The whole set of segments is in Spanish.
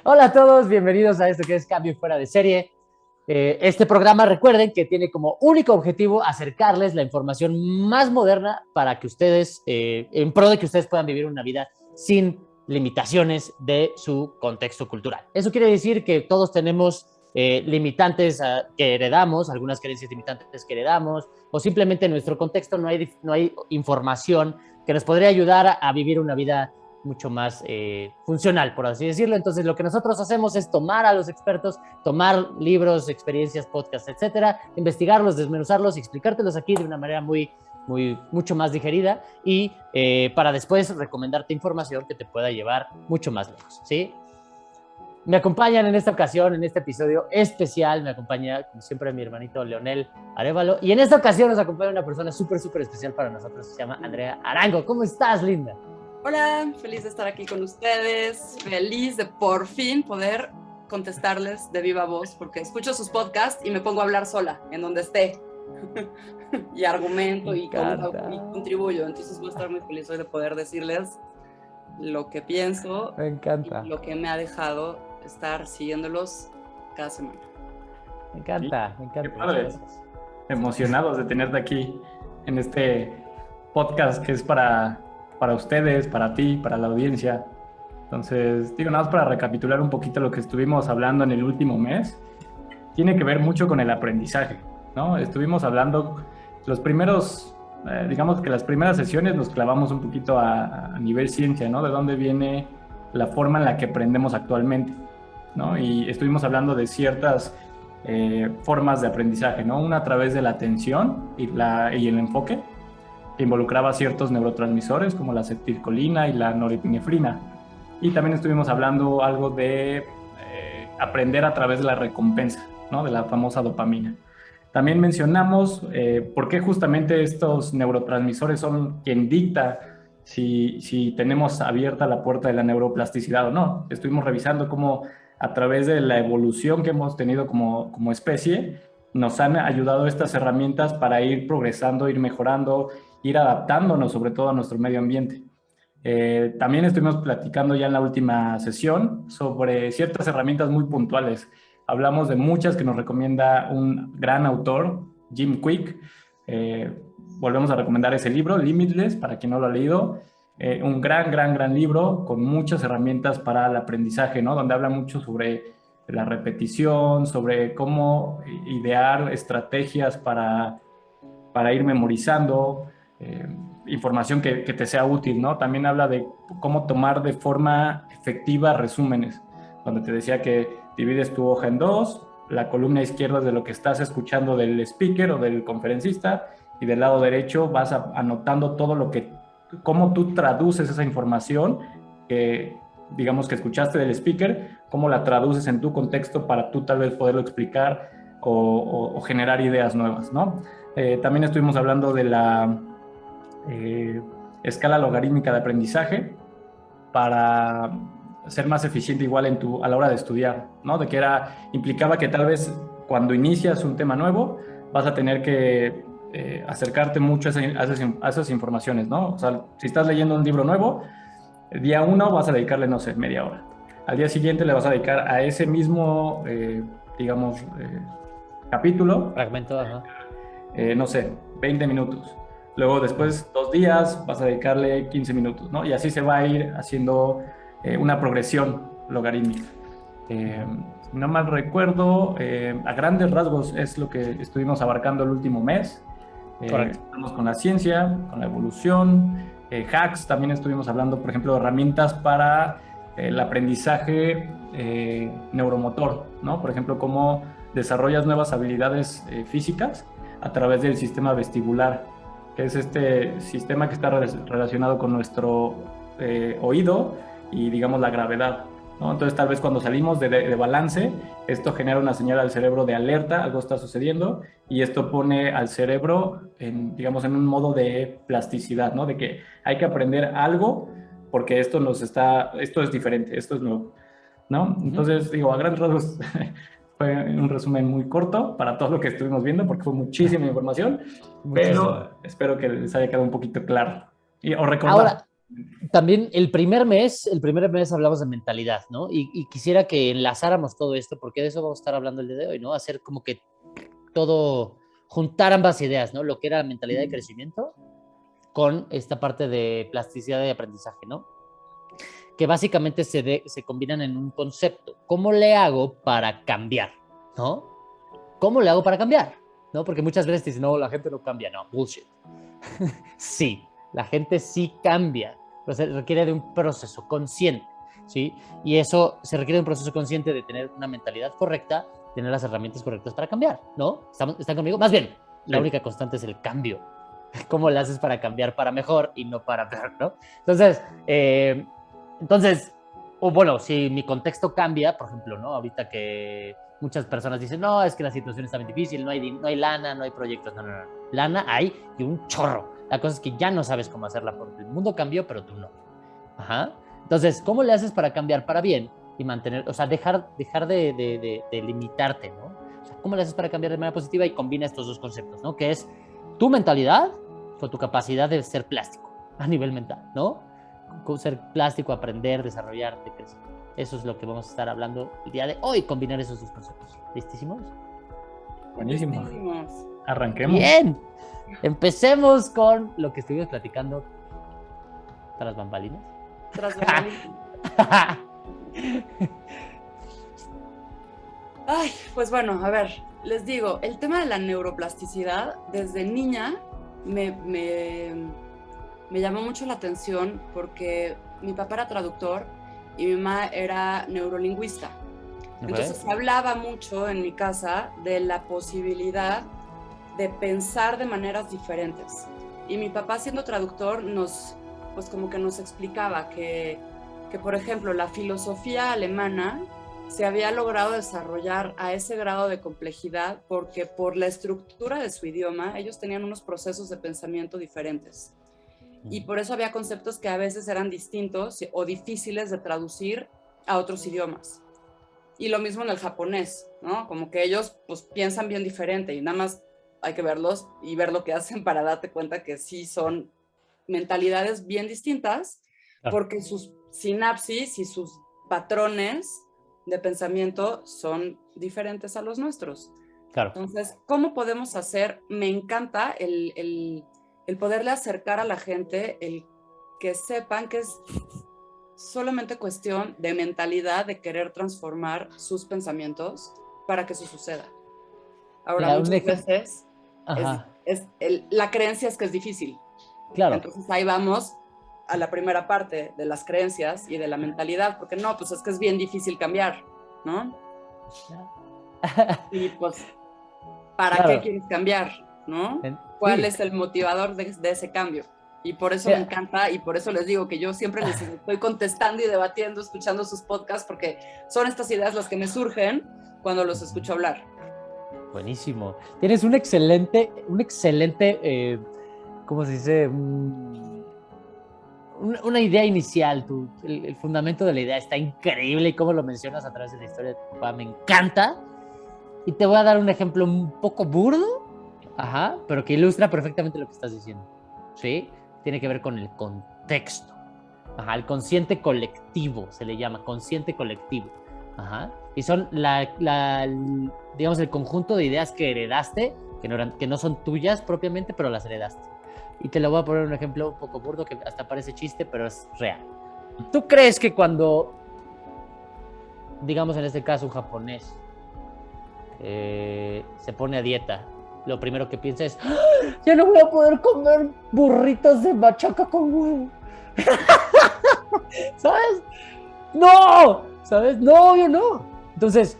Hola a todos, bienvenidos a esto que es Cambio Fuera de Serie. Este programa, recuerden que tiene como único objetivo acercarles la información más moderna para que ustedes, en pro de que ustedes puedan vivir una vida sin limitaciones de su contexto cultural. Eso quiere decir que todos tenemos limitantes que heredamos, algunas creencias limitantes que heredamos, o simplemente en nuestro contexto no hay información que nos podría ayudar a vivir una vida mucho más funcional, por así decirlo. Entonces, lo que nosotros hacemos es tomar a los expertos, tomar libros, experiencias, podcasts, etcétera, investigarlos, desmenuzarlos y explicártelos aquí de una manera mucho más digerida y para después recomendarte información que te pueda llevar mucho más lejos, ¿sí? Me acompañan en esta ocasión, en este episodio especial, me acompaña, como siempre, mi hermanito Leonel Arevalo, y en esta ocasión nos acompaña una persona súper especial para nosotros, se llama Andrea Arango. ¿Cómo estás, linda? Hola, feliz de estar aquí con ustedes, feliz de por fin poder contestarles de viva voz, porque escucho sus podcasts y me pongo a hablar sola, en donde esté, y argumento y contribuyo, entonces voy a estar muy feliz hoy de poder decirles lo que pienso y lo que me ha dejado estar siguiéndolos cada semana. Me encanta. Qué padre. Emocionados de tenerte aquí en este podcast que es para ustedes, para ti, para la audiencia. Entonces, digo, nada más para recapitular un poquito lo que estuvimos hablando en el último mes, tiene que ver mucho con el aprendizaje, ¿no? Estuvimos hablando los primeros, digamos que las primeras sesiones nos clavamos un poquito a nivel ciencia, ¿no? De dónde viene la forma en la que aprendemos actualmente, ¿no? Y estuvimos hablando de ciertas formas de aprendizaje, ¿no? Una a través de la atención y el enfoque, que involucraba ciertos neurotransmisores como la acetilcolina y la norepinefrina. Y también estuvimos hablando algo de aprender a través de la recompensa, ¿no? De la famosa dopamina. También mencionamos por qué justamente estos neurotransmisores son quien dicta si tenemos abierta la puerta de la neuroplasticidad o no. Estuvimos revisando cómo a través de la evolución que hemos tenido como especie, nos han ayudado estas herramientas para ir progresando, ir mejorando, ir adaptándonos sobre todo a nuestro medio ambiente. También estuvimos platicando ya en la última sesión sobre ciertas herramientas muy puntuales. Hablamos de muchas que nos recomienda un gran autor, Jim Kwik. Volvemos a recomendar ese libro, Limitless, para quien no lo ha leído. Un gran libro con muchas herramientas para el aprendizaje, ¿no? Donde habla mucho sobre la repetición, sobre cómo idear estrategias para ir memorizando información que te sea útil, ¿no? También habla de cómo tomar de forma efectiva resúmenes, donde te decía que divides tu hoja en dos, la columna izquierda es de lo que estás escuchando del speaker o del conferencista, y del lado derecho vas anotando todo cómo tú traduces esa información que digamos que escuchaste del speaker, cómo la traduces en tu contexto para tú tal vez poderlo explicar o generar ideas nuevas, ¿no? También estuvimos hablando de la escala logarítmica de aprendizaje para ser más eficiente igual a la hora de estudiar, ¿no? De que implicaba que tal vez cuando inicias un tema nuevo vas a tener que acercarte mucho a esas informaciones, ¿no? O sea, si estás leyendo un libro nuevo, el día 1 vas a dedicarle, no sé, media hora. Al día siguiente le vas a dedicar a ese mismo, digamos, capítulo. Fragmento, ajá. No sé, 20 minutos. Luego después 2 días vas a dedicarle 15 minutos, ¿no? Y así se va a ir haciendo una progresión logarítmica. Si no mal recuerdo, a grandes rasgos es lo que estuvimos abarcando el último mes. Estamos con la ciencia, con la evolución, hacks, también estuvimos hablando, por ejemplo, de herramientas para el aprendizaje neuromotor, ¿no? Por ejemplo, cómo desarrollas nuevas habilidades físicas a través del sistema vestibular, que es este sistema que está relacionado con nuestro oído y, digamos, la gravedad, ¿no? Entonces, tal vez cuando salimos de balance, esto genera una señal al cerebro de alerta, algo está sucediendo, y esto pone al cerebro, digamos, en un modo de plasticidad, ¿no? De que hay que aprender algo porque esto es diferente, esto es nuevo, ¿no? Entonces, digo, a grandes rasgos fue un resumen muy corto para todo lo que estuvimos viendo, porque fue muchísima información, pero espero que les haya quedado un poquito claro. O recordar. también el primer mes hablamos de mentalidad, ¿no? Y quisiera que enlazáramos todo esto, porque de eso vamos a estar hablando el día de hoy, ¿no? Hacer como que todo, juntar ambas ideas, ¿no? Lo que era mentalidad de crecimiento con esta parte de plasticidad de aprendizaje, ¿no? Que básicamente se combinan en un concepto. ¿Cómo le hago para cambiar? ¿No? ¿Cómo le hago para cambiar? ¿No? Porque muchas veces dicen, no, la gente no cambia. No, bullshit. Sí, la gente sí cambia, pero se requiere de un proceso consciente, ¿sí? Y eso se requiere de un proceso consciente de tener una mentalidad correcta, tener las herramientas correctas para cambiar, ¿no? ¿Están conmigo? Más bien, la única constante es el cambio. ¿Cómo le haces para cambiar para mejor y no para peor, ¿no? Entonces, o bueno, si mi contexto cambia, por ejemplo, ¿no? Ahorita que muchas personas dicen, no, es que la situación está muy difícil, no hay lana, no hay proyectos, no. Lana hay y un chorro. La cosa es que ya no sabes cómo hacerla porque el mundo cambió, pero tú no. Ajá. Entonces, ¿cómo le haces para cambiar para bien y mantener, o sea, dejar de limitarte, ¿no? O sea, ¿cómo le haces para cambiar de manera positiva y combina estos dos conceptos, ¿no? Que es tu mentalidad con tu capacidad de ser plástico a nivel mental, ¿no? Ser plástico, aprender, desarrollarte, crecer. Eso es lo que vamos a estar hablando el día de hoy, combinar esos dos conceptos. ¿Listísimos? Buenísimo. Arranquemos. Bien. Empecemos con lo que estuvimos platicando tras bambalinas. Tras bambalinas. Ay, pues bueno, a ver, les digo, el tema de la neuroplasticidad, desde niña me llamó mucho la atención porque mi papá era traductor y mi mamá era neurolingüista. Entonces se hablaba mucho en mi casa de la posibilidad de pensar de maneras diferentes. Y mi papá, siendo traductor, pues como que nos explicaba que, por ejemplo, la filosofía alemana se había logrado desarrollar a ese grado de complejidad porque por la estructura de su idioma, ellos tenían unos procesos de pensamiento diferentes. Y por eso había conceptos que a veces eran distintos o difíciles de traducir a otros idiomas. Y lo mismo en el japonés, ¿no? Como que ellos pues piensan bien diferente y nada más hay que verlos y ver lo que hacen para darte cuenta que sí son mentalidades bien distintas, porque sus sinapsis y sus patrones de pensamiento son diferentes a los nuestros. Claro. Entonces, ¿cómo podemos hacer? Me encanta el poderle acercar a la gente, el que sepan que es solamente cuestión de mentalidad, de querer transformar sus pensamientos para que eso suceda. Ahora, muchas veces la creencia es que es difícil. Claro. Entonces ahí vamos a la primera parte de las creencias y de la mentalidad, porque no, pues es que es bien difícil cambiar, ¿no? Y pues, ¿para qué quieres cambiar? ¿No? ¿Cuál es el motivador de ese cambio? Y por eso me encanta, y por eso les digo que yo siempre les estoy contestando y debatiendo, escuchando sus podcasts, porque son estas ideas las que me surgen cuando los escucho hablar. Buenísimo. Tienes un excelente, ¿cómo se dice? Una idea inicial. El fundamento de la idea está increíble y cómo lo mencionas a través de la historia de tu papá me encanta. Y te voy a dar un ejemplo un poco burdo, pero que ilustra perfectamente lo que estás diciendo. ¿Sí? Tiene que ver con el contexto. El consciente colectivo se le llama, consciente colectivo. Y son digamos, el conjunto de ideas que heredaste, que no son tuyas propiamente, pero las heredaste. Y te lo voy a poner un ejemplo un poco burdo, que hasta parece chiste, pero es real. ¿Tú crees que cuando, digamos en este caso un japonés, se pone a dieta, lo primero que piensa es, ¡ah! Ya no voy a poder comer burritos de machaca con huevo? ¿Sabes? ¡No! ¿Sabes? No, yo no. Entonces,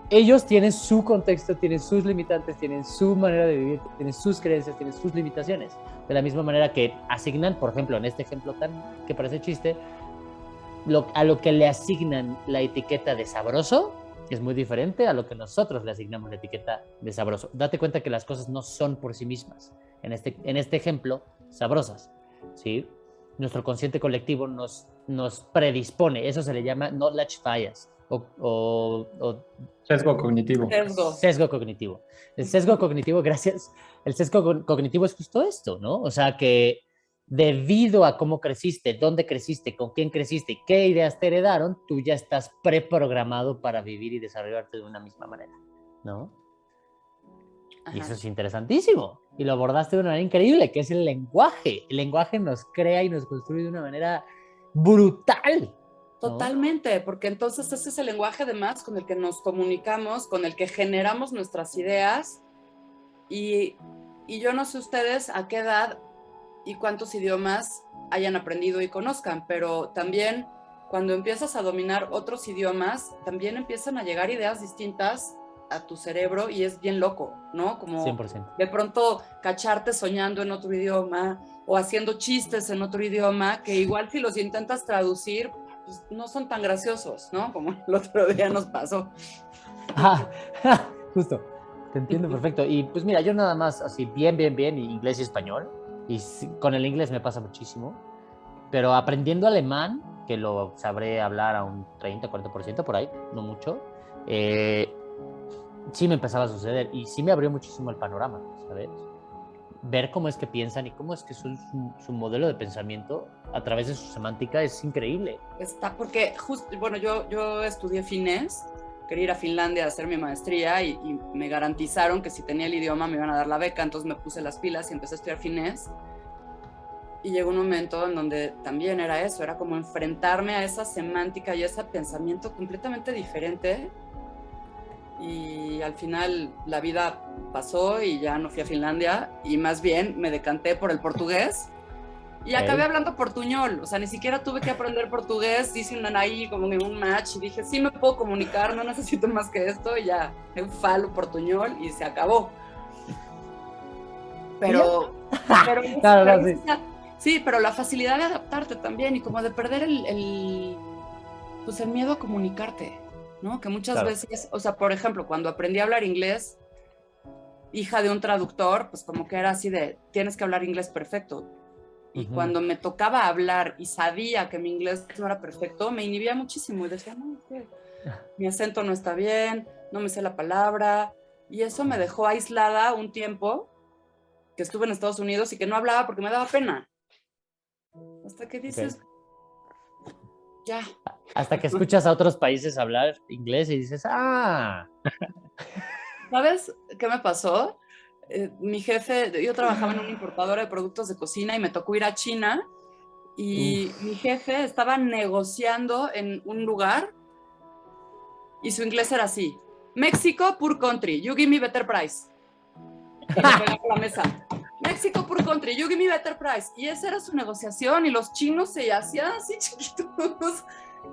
ellos tienen su contexto, tienen sus limitantes, tienen su manera de vivir, tienen sus creencias, tienen sus limitaciones. De la misma manera que asignan, por ejemplo, en este ejemplo tan que parece chiste, a lo que le asignan la etiqueta de sabroso es muy diferente a lo que nosotros le asignamos la etiqueta de sabroso. Date cuenta que las cosas no son por sí mismas. En este ejemplo, sabrosas, ¿sí? Nuestro consciente colectivo nos predispone. Eso se le llama knowledge bias o sesgo cognitivo. Sesgo cognitivo. El sesgo cognitivo, gracias. El sesgo cognitivo es justo esto, ¿no? O sea, que debido a cómo creciste, dónde creciste, con quién creciste, qué ideas te heredaron, tú ya estás preprogramado para vivir y desarrollarte de una misma manera, ¿no? Ajá. Y eso es interesantísimo. Y lo abordaste de una manera increíble, que es el lenguaje. El lenguaje nos crea y nos construye de una manera brutal, ¿no? Totalmente, porque entonces ese es el lenguaje además con el que nos comunicamos, con el que generamos nuestras ideas. Y yo no sé ustedes a qué edad y cuántos idiomas hayan aprendido y conozcan, pero también cuando empiezas a dominar otros idiomas, también empiezan a llegar ideas distintas a tu cerebro y es bien loco, ¿no? Como 100%. de pronto cacharte soñando en otro idioma o haciendo chistes en otro idioma que igual si los intentas traducir, pues no son tan graciosos, ¿no? Como el otro día nos pasó. Justo, te entiendo perfecto. Y pues mira, yo nada más así bien, inglés y español. Y con el inglés me pasa muchísimo. Pero aprendiendo alemán, que lo sabré hablar a un 30-40% por ahí, no mucho, sí me empezaba a suceder. Y sí me abrió muchísimo el panorama, ¿sabes? Ver cómo es que piensan y cómo es que su modelo de pensamiento a través de su semántica es increíble. Está, porque justo, bueno, yo estudié finés, quería ir a Finlandia a hacer mi maestría y me garantizaron que si tenía el idioma me iban a dar la beca, entonces me puse las pilas y empecé a estudiar finés. Y llegó un momento en donde también era eso, era como enfrentarme a esa semántica y a ese pensamiento completamente diferente. Y al final la vida pasó y ya no fui a Finlandia y más bien me decanté por el portugués y acabé hablando portuñol, o sea, ni siquiera tuve que aprender portugués, hice ahí como un match y dije, sí me puedo comunicar, no necesito más que esto y ya, falo portuñol y se acabó. Pero claro, sí. Sí, pero la facilidad de adaptarte también y como de perder pues el miedo a comunicarte, ¿no? Que muchas veces, o sea, por ejemplo, cuando aprendí a hablar inglés, hija de un traductor, pues como que era así de, tienes que hablar inglés perfecto. Y cuando me tocaba hablar y sabía que mi inglés no era perfecto, me inhibía muchísimo y decía, no, mi acento no está bien, no me sé la palabra. Y eso me dejó aislada un tiempo que estuve en Estados Unidos y que no hablaba porque me daba pena. Hasta que dices, ya. Hasta que escuchas a otros países hablar inglés y dices, ¿Sabes qué me pasó? Mi jefe, yo trabajaba en una importadora de productos de cocina y me tocó ir a China y mi jefe estaba negociando en un lugar y su inglés era así: México, poor country, you give me better price. Y le pegaba a la mesa: México, poor country, you give me better price. Y esa era su negociación y los chinos se hacían así chiquitos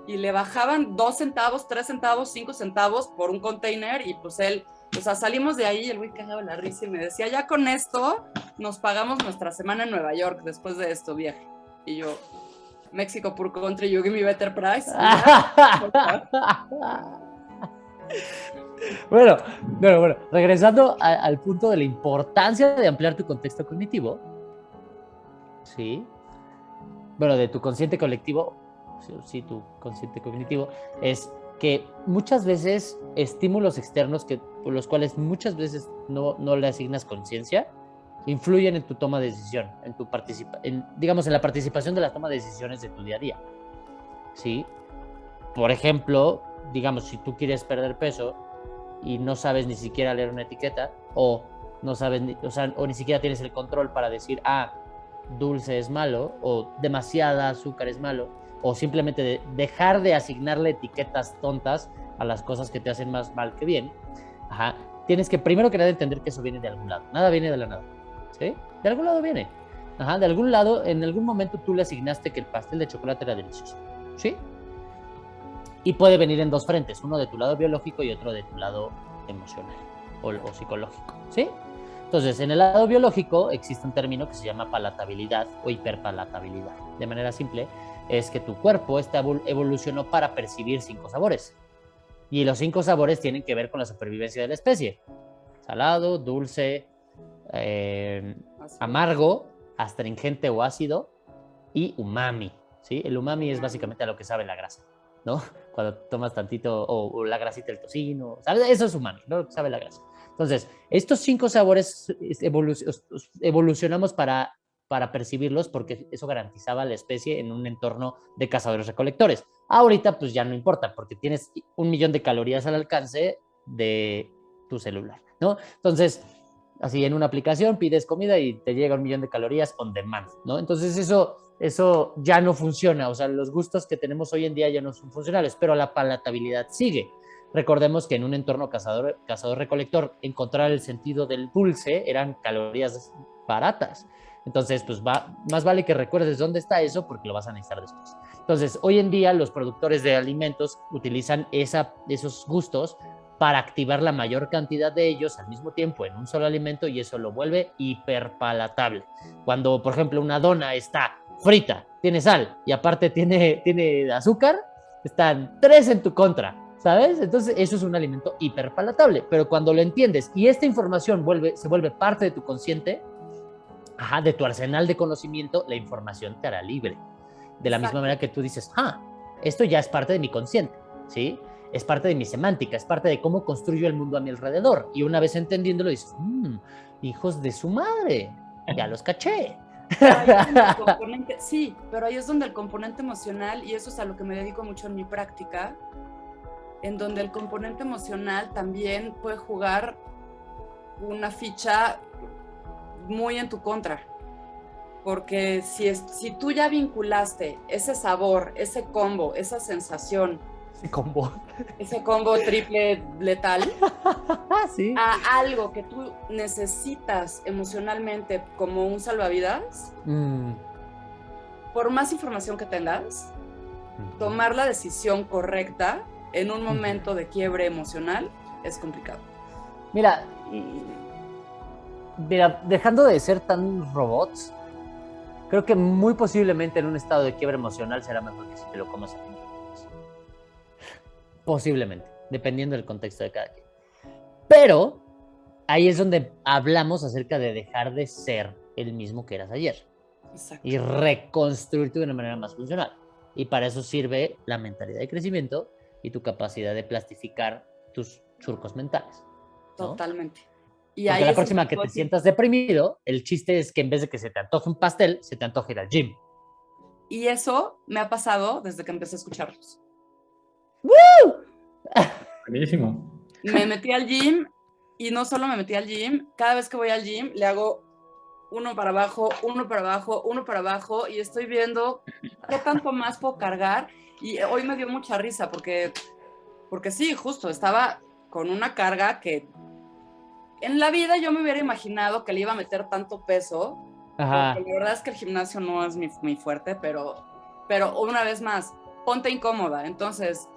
y le bajaban 2 centavos, 3 centavos, 5 centavos por un container y pues él, o sea, salimos de ahí y el güey cagaba la risa y me decía, ya con esto nos pagamos nuestra semana en Nueva York después de esto, viaje. Y yo, México, poor country, you give me better price. Bueno, regresando al punto de la importancia de ampliar tu contexto cognitivo, ¿sí? Bueno, de tu consciente colectivo, sí, tu consciente cognitivo, es que muchas veces estímulos externos por los cuales muchas veces no le asignas conciencia, influyen en tu toma de decisión, digamos, en la participación de la toma de decisiones de tu día a día, ¿sí? Por ejemplo, digamos, si tú quieres perder peso y no sabes ni siquiera leer una etiqueta o no sabes, o ni siquiera tienes el control para decir, dulce es malo o demasiada azúcar es malo, o simplemente dejar de asignarle etiquetas tontas a las cosas que te hacen más mal que bien, tienes que primero que nada entender que eso viene de algún lado. Nada viene de la nada, ¿sí? De algún lado viene. De algún lado, en algún momento tú le asignaste que el pastel de chocolate era delicioso, ¿sí? Y puede venir en 2 frentes, uno de tu lado biológico y otro de tu lado emocional o psicológico, ¿sí? Entonces, en el lado biológico existe un término que se llama palatabilidad o hiperpalatabilidad. De manera simple, es que tu cuerpo evolucionó para percibir 5 sabores. Y los 5 sabores tienen que ver con la supervivencia de la especie. Salado, dulce, amargo, astringente o ácido y umami, ¿sí? El umami es básicamente a lo que sabe la grasa, ¿no? Cuando tomas tantito, o la grasita del tocino, ¿sabes? Eso es umami, ¿no? Sabe la grasa. Entonces, estos 5 sabores evolucionamos para para percibirlos porque eso garantizaba la especie en un entorno de cazadores-recolectores. Ahorita pues ya no importa porque tienes 1.000.000 de calorías al alcance de tu celular, ¿no? Entonces, así en una aplicación pides comida y te llega 1.000.000 de calorías on demand, ¿no? Entonces eso ya no funciona, o sea, los gustos que tenemos hoy en día ya no son funcionales, pero la palatabilidad sigue. Recordemos que en un entorno cazador-recolector, encontrar el sentido del dulce eran calorías baratas. Entonces, pues más vale que recuerdes dónde está eso porque lo vas a necesitar después. Entonces, hoy en día los productores de alimentos utilizan esos gustos para activar la mayor cantidad de ellos al mismo tiempo en un solo alimento y eso lo vuelve hiperpalatable. Cuando, por ejemplo, una dona está frita, tiene sal y aparte tiene azúcar, están 3 en tu contra, ¿sabes? Entonces eso es un alimento hiperpalatable, pero cuando lo entiendes y esta información se vuelve parte de tu consciente, de tu arsenal de conocimiento, la información te hará libre. De la misma manera que tú dices, esto ya es parte de mi consciente, ¿sí? Es parte de mi semántica, es parte de cómo construyo el mundo a mi alrededor. Y una vez entendiéndolo dices, hijos de su madre, ya los caché. Sí, pero ahí es donde el componente emocional, y eso es a lo que me dedico mucho en mi práctica, en donde el componente emocional también puede jugar una ficha muy en tu contra. Porque si tú ya vinculaste ese sabor, ese combo, esa sensación, ese combo triple letal, ¿sí? a algo que tú necesitas emocionalmente como un salvavidas, por más información que tengas, tomar la decisión correcta en un momento de quiebre emocional es complicado. Mira, dejando de ser tan robots, creo que muy posiblemente en un estado de quiebre emocional será mejor que si te lo comas a ti. Posiblemente, dependiendo del contexto de cada quien. Pero ahí es donde hablamos acerca de dejar de ser el mismo que eras ayer. Exacto. Y reconstruirte de una manera más funcional. Y para eso sirve la mentalidad de crecimiento y tu capacidad de plastificar tus surcos mentales, ¿no? Totalmente. Y porque la próxima que te sientas deprimido, el chiste es que en vez de que se te antoje un pastel, se te antoje ir al gym. Y eso me ha pasado desde que empecé a escucharlos. ¡Woo! Buenísimo. Me metí al gym y no solo me metí al gym, cada vez que voy al gym le hago uno para abajo, uno para abajo, uno para abajo y estoy viendo qué tanto más puedo cargar. Y hoy me dio mucha risa porque sí, justo, estaba con una carga que en la vida yo me hubiera imaginado que le iba a meter tanto peso. Ajá. Porque la verdad es que el gimnasio no es mi fuerte, pero una vez más, ponte incómoda. Entonces,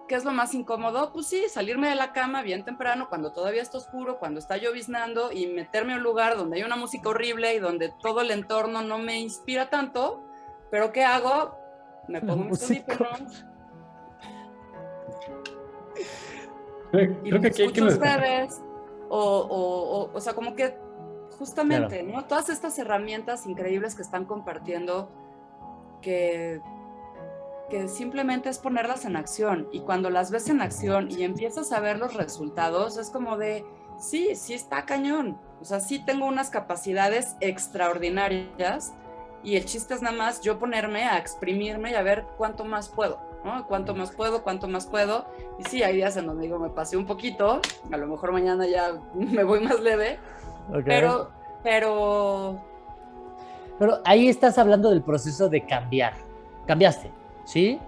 ¿qué es lo más incómodo? Pues sí, salirme de la cama bien temprano, cuando todavía está oscuro, cuando está lloviznando, y meterme a un lugar donde hay una música horrible y donde todo el entorno no me inspira tanto. ¿Pero qué hago? Me pongo mis audífonos. Creo que aquí hay que ustedes, o sea, como que justamente, claro, ¿no? Todas estas herramientas increíbles que están compartiendo, que simplemente es ponerlas en acción, y cuando las ves en acción y empiezas a ver los resultados, es como de, sí está cañón, o sea, sí tengo unas capacidades extraordinarias, y el chiste es nada más yo ponerme a exprimirme y a ver cuánto más puedo, ¿no? Cuánto más puedo, y sí, hay días en donde digo, me pasé un poquito, a lo mejor mañana ya me voy más leve, okay. Pero ahí estás hablando del proceso de cambiar. Cambiaste, ¿sí?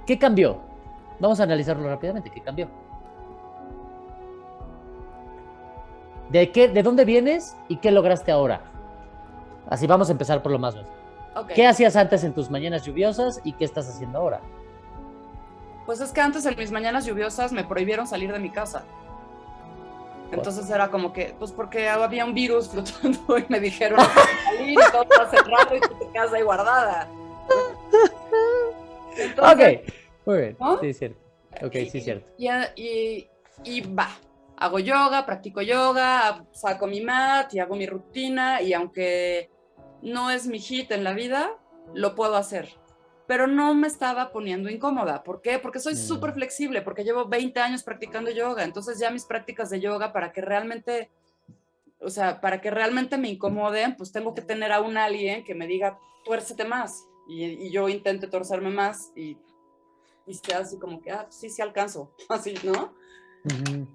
¿Qué cambió? Vamos a analizarlo rápidamente. ¿Qué cambió? ¿De dónde vienes y qué lograste ahora? Así vamos a empezar por lo más básico. Okay. ¿Qué hacías antes en tus mañanas lluviosas y qué estás haciendo ahora? Pues es que antes en mis mañanas lluviosas me prohibieron salir de mi casa. Entonces era como que, pues porque había un virus flotando y me dijeron no salir y todo está cerrado y tú te quedas ahí guardada. Entonces, ok, muy bien, ¿no? Sí, es cierto. Ok, sí, es cierto. Y va, hago yoga, practico yoga, saco mi mat y hago mi rutina, y aunque no es mi hit en la vida, lo puedo hacer. Pero no me estaba poniendo incómoda. ¿Por qué? Porque soy súper flexible, porque llevo 20 años practicando yoga. Entonces ya mis prácticas de yoga, para que realmente o sea, para que realmente me incomoden, pues tengo que tener a un alguien que me diga, tuércete más. Y yo intento torcerme más y sea así como que, sí, sí alcanzo, así, ¿no? Uh-huh.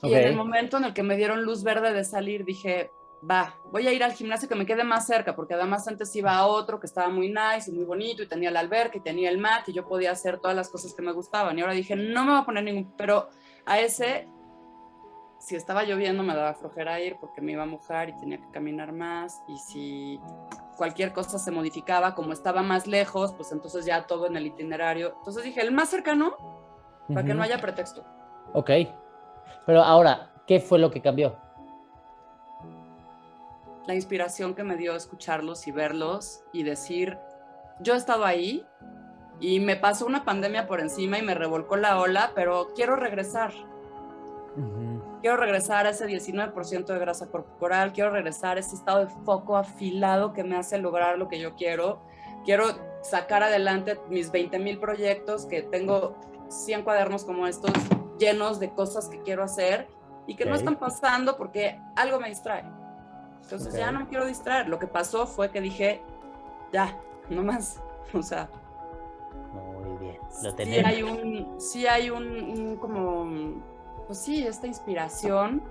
Y en el momento en el que me dieron luz verde de salir, dije, va, voy a ir al gimnasio que me quede más cerca, porque además antes iba a otro que estaba muy nice y muy bonito y tenía la alberca y tenía el mat y yo podía hacer todas las cosas que me gustaban. Y ahora dije, no me voy a poner ningún, pero a ese, si estaba lloviendo me daba flojera ir porque me iba a mojar y tenía que caminar más, y si cualquier cosa se modificaba, como estaba más lejos, pues entonces ya todo en el itinerario. Entonces dije, el más cercano, para que no haya pretexto. Ok, pero ahora, ¿qué fue lo que cambió? La inspiración que me dio escucharlos y verlos y decir, yo he estado ahí y me pasó una pandemia por encima y me revolcó la ola, pero quiero regresar. Quiero regresar a ese 19% de grasa corporal, quiero regresar a ese estado de foco afilado que me hace lograr lo que yo quiero. Quiero sacar adelante mis 20,000 proyectos, que tengo 100 cuadernos como estos llenos de cosas que quiero hacer y que no están pasando porque algo me distrae. Entonces ya no me quiero distraer. Lo que pasó fue que dije, ya, no más. O sea, muy bien, lo tenemos. Sí hay un como, pues sí, esta inspiración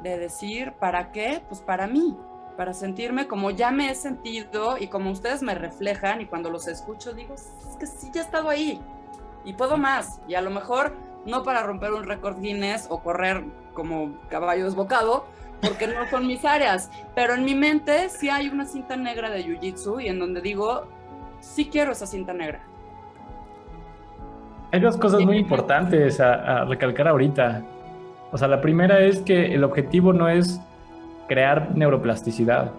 de decir, ¿para qué? Pues para mí, para sentirme como ya me he sentido y como ustedes me reflejan, y cuando los escucho digo, es que sí, ya he estado ahí y puedo más. Y a lo mejor no para romper un récord Guinness o correr como caballo desbocado, porque no son mis áreas, pero en mi mente sí hay una cinta negra de Jiu-Jitsu y en donde digo, sí quiero esa cinta negra. Hay dos cosas muy importantes a recalcar ahorita. O sea, la primera es que el objetivo no es crear neuroplasticidad.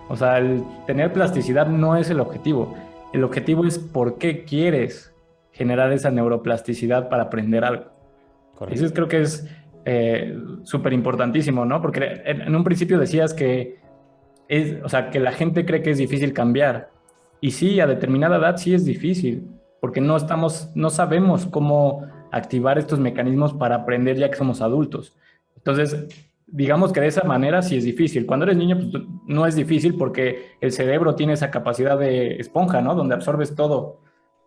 O sea, el tener plasticidad no es el objetivo. El objetivo es por qué quieres generar esa neuroplasticidad para aprender algo. Correcto. Eso creo que es súper importantísimo, ¿no? Porque en un principio decías que o sea, que la gente cree que es difícil cambiar. Y sí, a determinada edad sí es difícil, porque no sabemos cómo activar estos mecanismos para aprender ya que somos adultos. Entonces, digamos que de esa manera sí es difícil. Cuando eres niño, pues, no es difícil porque el cerebro tiene esa capacidad de esponja, ¿no? Donde absorbes todo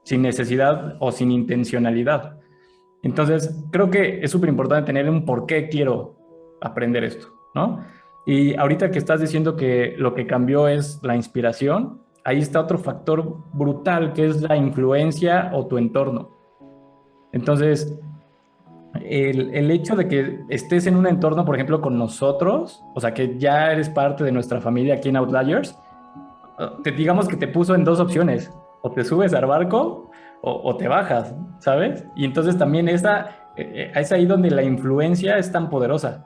sin necesidad o sin intencionalidad. Entonces, creo que es súper importante tener un por qué quiero aprender esto, ¿no? Y ahorita que estás diciendo que lo que cambió es la inspiración, ahí está otro factor brutal que es la influencia o tu entorno. Entonces, el hecho de que estés en un entorno, por ejemplo, con nosotros, o sea, que ya eres parte de nuestra familia aquí en Outliers, digamos que te puso en dos opciones, o te subes al barco o te bajas, ¿sabes? Y entonces también es ahí donde la influencia es tan poderosa,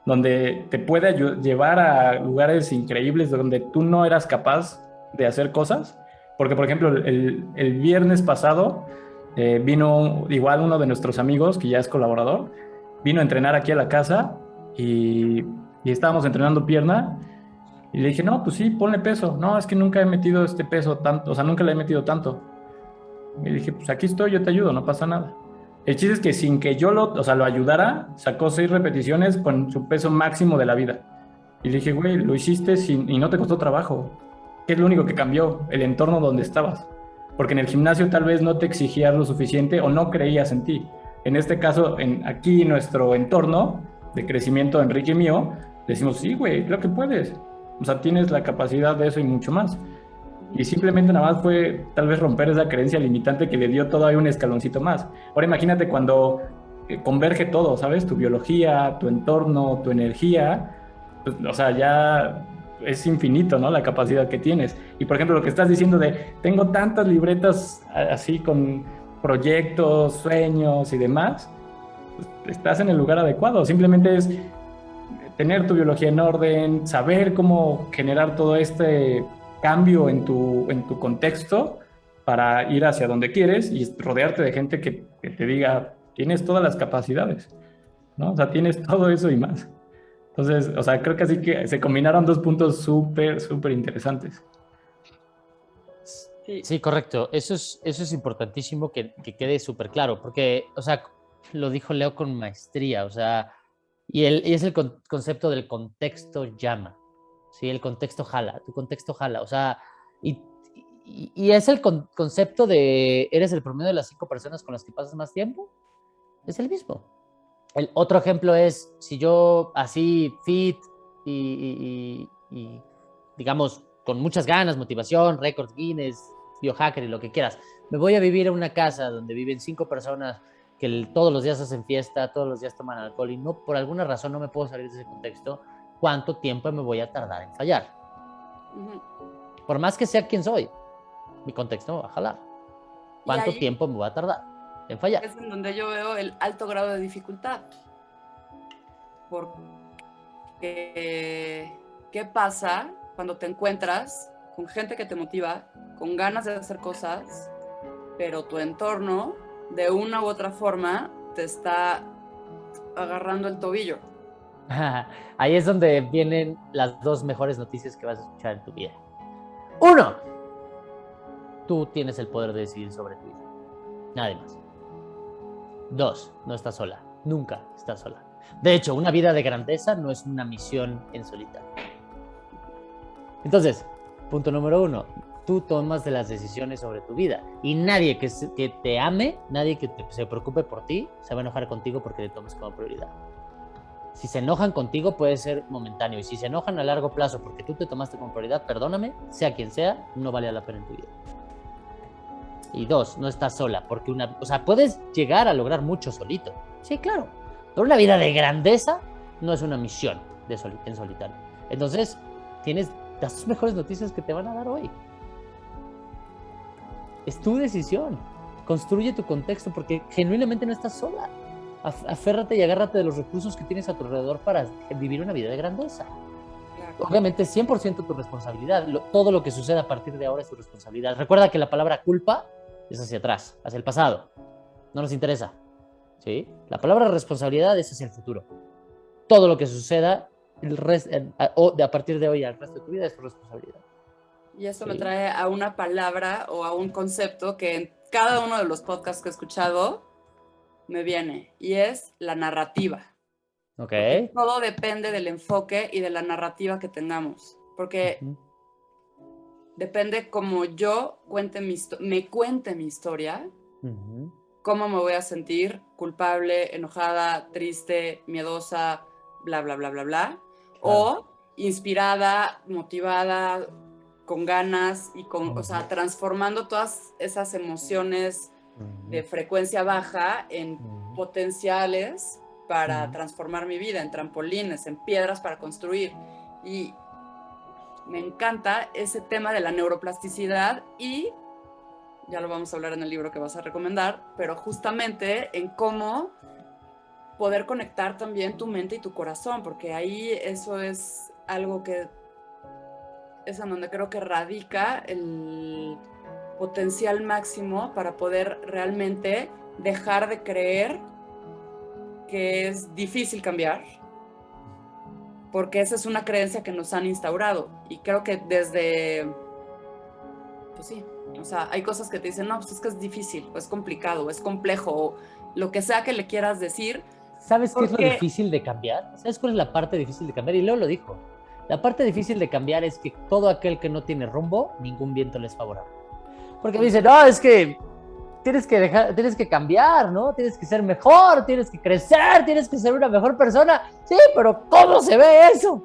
donde te puede llevar a lugares increíbles donde tú no eras capaz de hacer cosas. Porque, por ejemplo, el viernes pasado vino igual uno de nuestros amigos, que ya es colaborador, vino a entrenar aquí a la casa y estábamos entrenando pierna. Y le dije, no, pues sí, ponle peso. No, es que nunca he metido este peso tanto, o sea, nunca le he metido tanto. Y le dije, pues aquí estoy, yo te ayudo, no pasa nada. El chiste es que sin que yo lo ayudara, sacó 6 repeticiones con su peso máximo de la vida. Y le dije, güey, lo hiciste y no te costó trabajo. ¿Qué es lo único que cambió? El entorno donde estabas. Porque en el gimnasio tal vez no te exigías lo suficiente o no creías en ti. En este caso, aquí nuestro entorno de crecimiento, Enrique y mío, decimos, sí, güey, creo que puedes. O sea, tienes la capacidad de eso y mucho más. Y simplemente nada más fue tal vez romper esa creencia limitante que le dio todavía un escaloncito más. Ahora imagínate cuando converge todo, ¿sabes? Tu biología, tu entorno, tu energía, pues, o sea, ya es infinito, ¿no? La capacidad que tienes. Y por ejemplo, lo que estás diciendo de, tengo tantas libretas así con proyectos, sueños y demás, pues, estás en el lugar adecuado. Simplemente es tener tu biología en orden, saber cómo generar todo este cambio en tu contexto para ir hacia donde quieres y rodearte de gente que te diga, tienes todas las capacidades, ¿no? O sea, tienes todo eso y más. Entonces, o sea, creo que así que se combinaron dos puntos súper, súper interesantes. Sí, correcto. Eso es importantísimo que quede súper claro, porque, o sea, lo dijo Leo con maestría, o sea, Y es el concepto del contexto llama, ¿sí? El contexto jala, tu contexto jala, o sea, y es el concepto de, ¿eres el promedio de las 5 personas con las que pasas más tiempo? Es el mismo. El otro ejemplo es, si yo así fit y digamos, con muchas ganas, motivación, récord Guinness, biohacker y lo que quieras, me voy a vivir en una casa donde viven 5 personas que todos los días hacen fiesta, todos los días toman alcohol y no, por alguna razón no me puedo salir de ese contexto, ¿cuánto tiempo me voy a tardar en fallar? Por más que sea quien soy, mi contexto me va a jalar. ¿Cuánto tiempo me va a tardar en fallar? Es en donde yo veo el alto grado de dificultad. Porque, ¿qué pasa cuando te encuentras con gente que te motiva, con ganas de hacer cosas, pero tu entorno, de una u otra forma, te está agarrando el tobillo? Ahí es donde vienen las 2 mejores noticias que vas a escuchar en tu vida. 1, tú tienes el poder de decidir sobre tu vida. Nadie más. 2, no estás sola. Nunca estás sola. De hecho, una vida de grandeza no es una misión en solitario. Entonces, punto número 1, tú tomas las decisiones sobre tu vida y nadie que te ame, nadie que se preocupe por ti, se va a enojar contigo porque te tomes como prioridad. Si se enojan contigo puede ser momentáneo y si se enojan a largo plazo porque tú te tomaste como prioridad, perdóname, sea quien sea, no vale la pena en tu vida. Y 2, no estás sola, porque puedes llegar a lograr mucho solito. Sí, claro. Pero una vida de grandeza no es una misión en solitario. Entonces, tienes las 2 mejores noticias que te van a dar hoy. Es tu decisión. Construye tu contexto porque genuinamente no estás sola. Aférrate y agárrate de los recursos que tienes a tu alrededor para vivir una vida de grandeza. Claro. Obviamente es 100% tu responsabilidad. Todo lo que suceda a partir de ahora es tu responsabilidad. Recuerda que la palabra culpa es hacia atrás, hacia el pasado. No nos interesa. ¿Sí? La palabra responsabilidad es hacia el futuro. Todo lo que suceda a partir de hoy al resto de tu vida es tu responsabilidad. Y eso me trae a una palabra o a un concepto que en cada uno de los podcasts que he escuchado me viene, y es la narrativa. Okay. Todo depende del enfoque y de la narrativa que tengamos, porque depende cómo yo me cuente mi historia, cómo me voy a sentir, culpable, enojada, triste, miedosa, bla, bla, bla, bla, bla, o inspirada, motivada, con ganas y o sea, transformando todas esas emociones de frecuencia baja en potenciales para transformar mi vida, en trampolines, en piedras para construir. Y me encanta ese tema de la neuroplasticidad y ya lo vamos a hablar en el libro que vas a recomendar, pero justamente en cómo poder conectar también tu mente y tu corazón, porque ahí eso es algo que es en donde creo que radica el potencial máximo para poder realmente dejar de creer que es difícil cambiar, porque esa es una creencia que nos han instaurado y creo que desde, pues sí, o sea, hay cosas que te dicen, no, pues es que es difícil, o es complicado, o es complejo, o lo que sea que le quieras decir. ¿Sabes qué es lo difícil de cambiar? ¿Sabes cuál es la parte difícil de cambiar? Y Leo lo dijo. La parte difícil de cambiar es que todo aquel que no tiene rumbo, ningún viento le es favorable. Porque me dicen, no, es que tienes que cambiar, ¿no? Tienes que ser mejor, tienes que crecer, tienes que ser una mejor persona. Sí, pero ¿cómo se ve eso?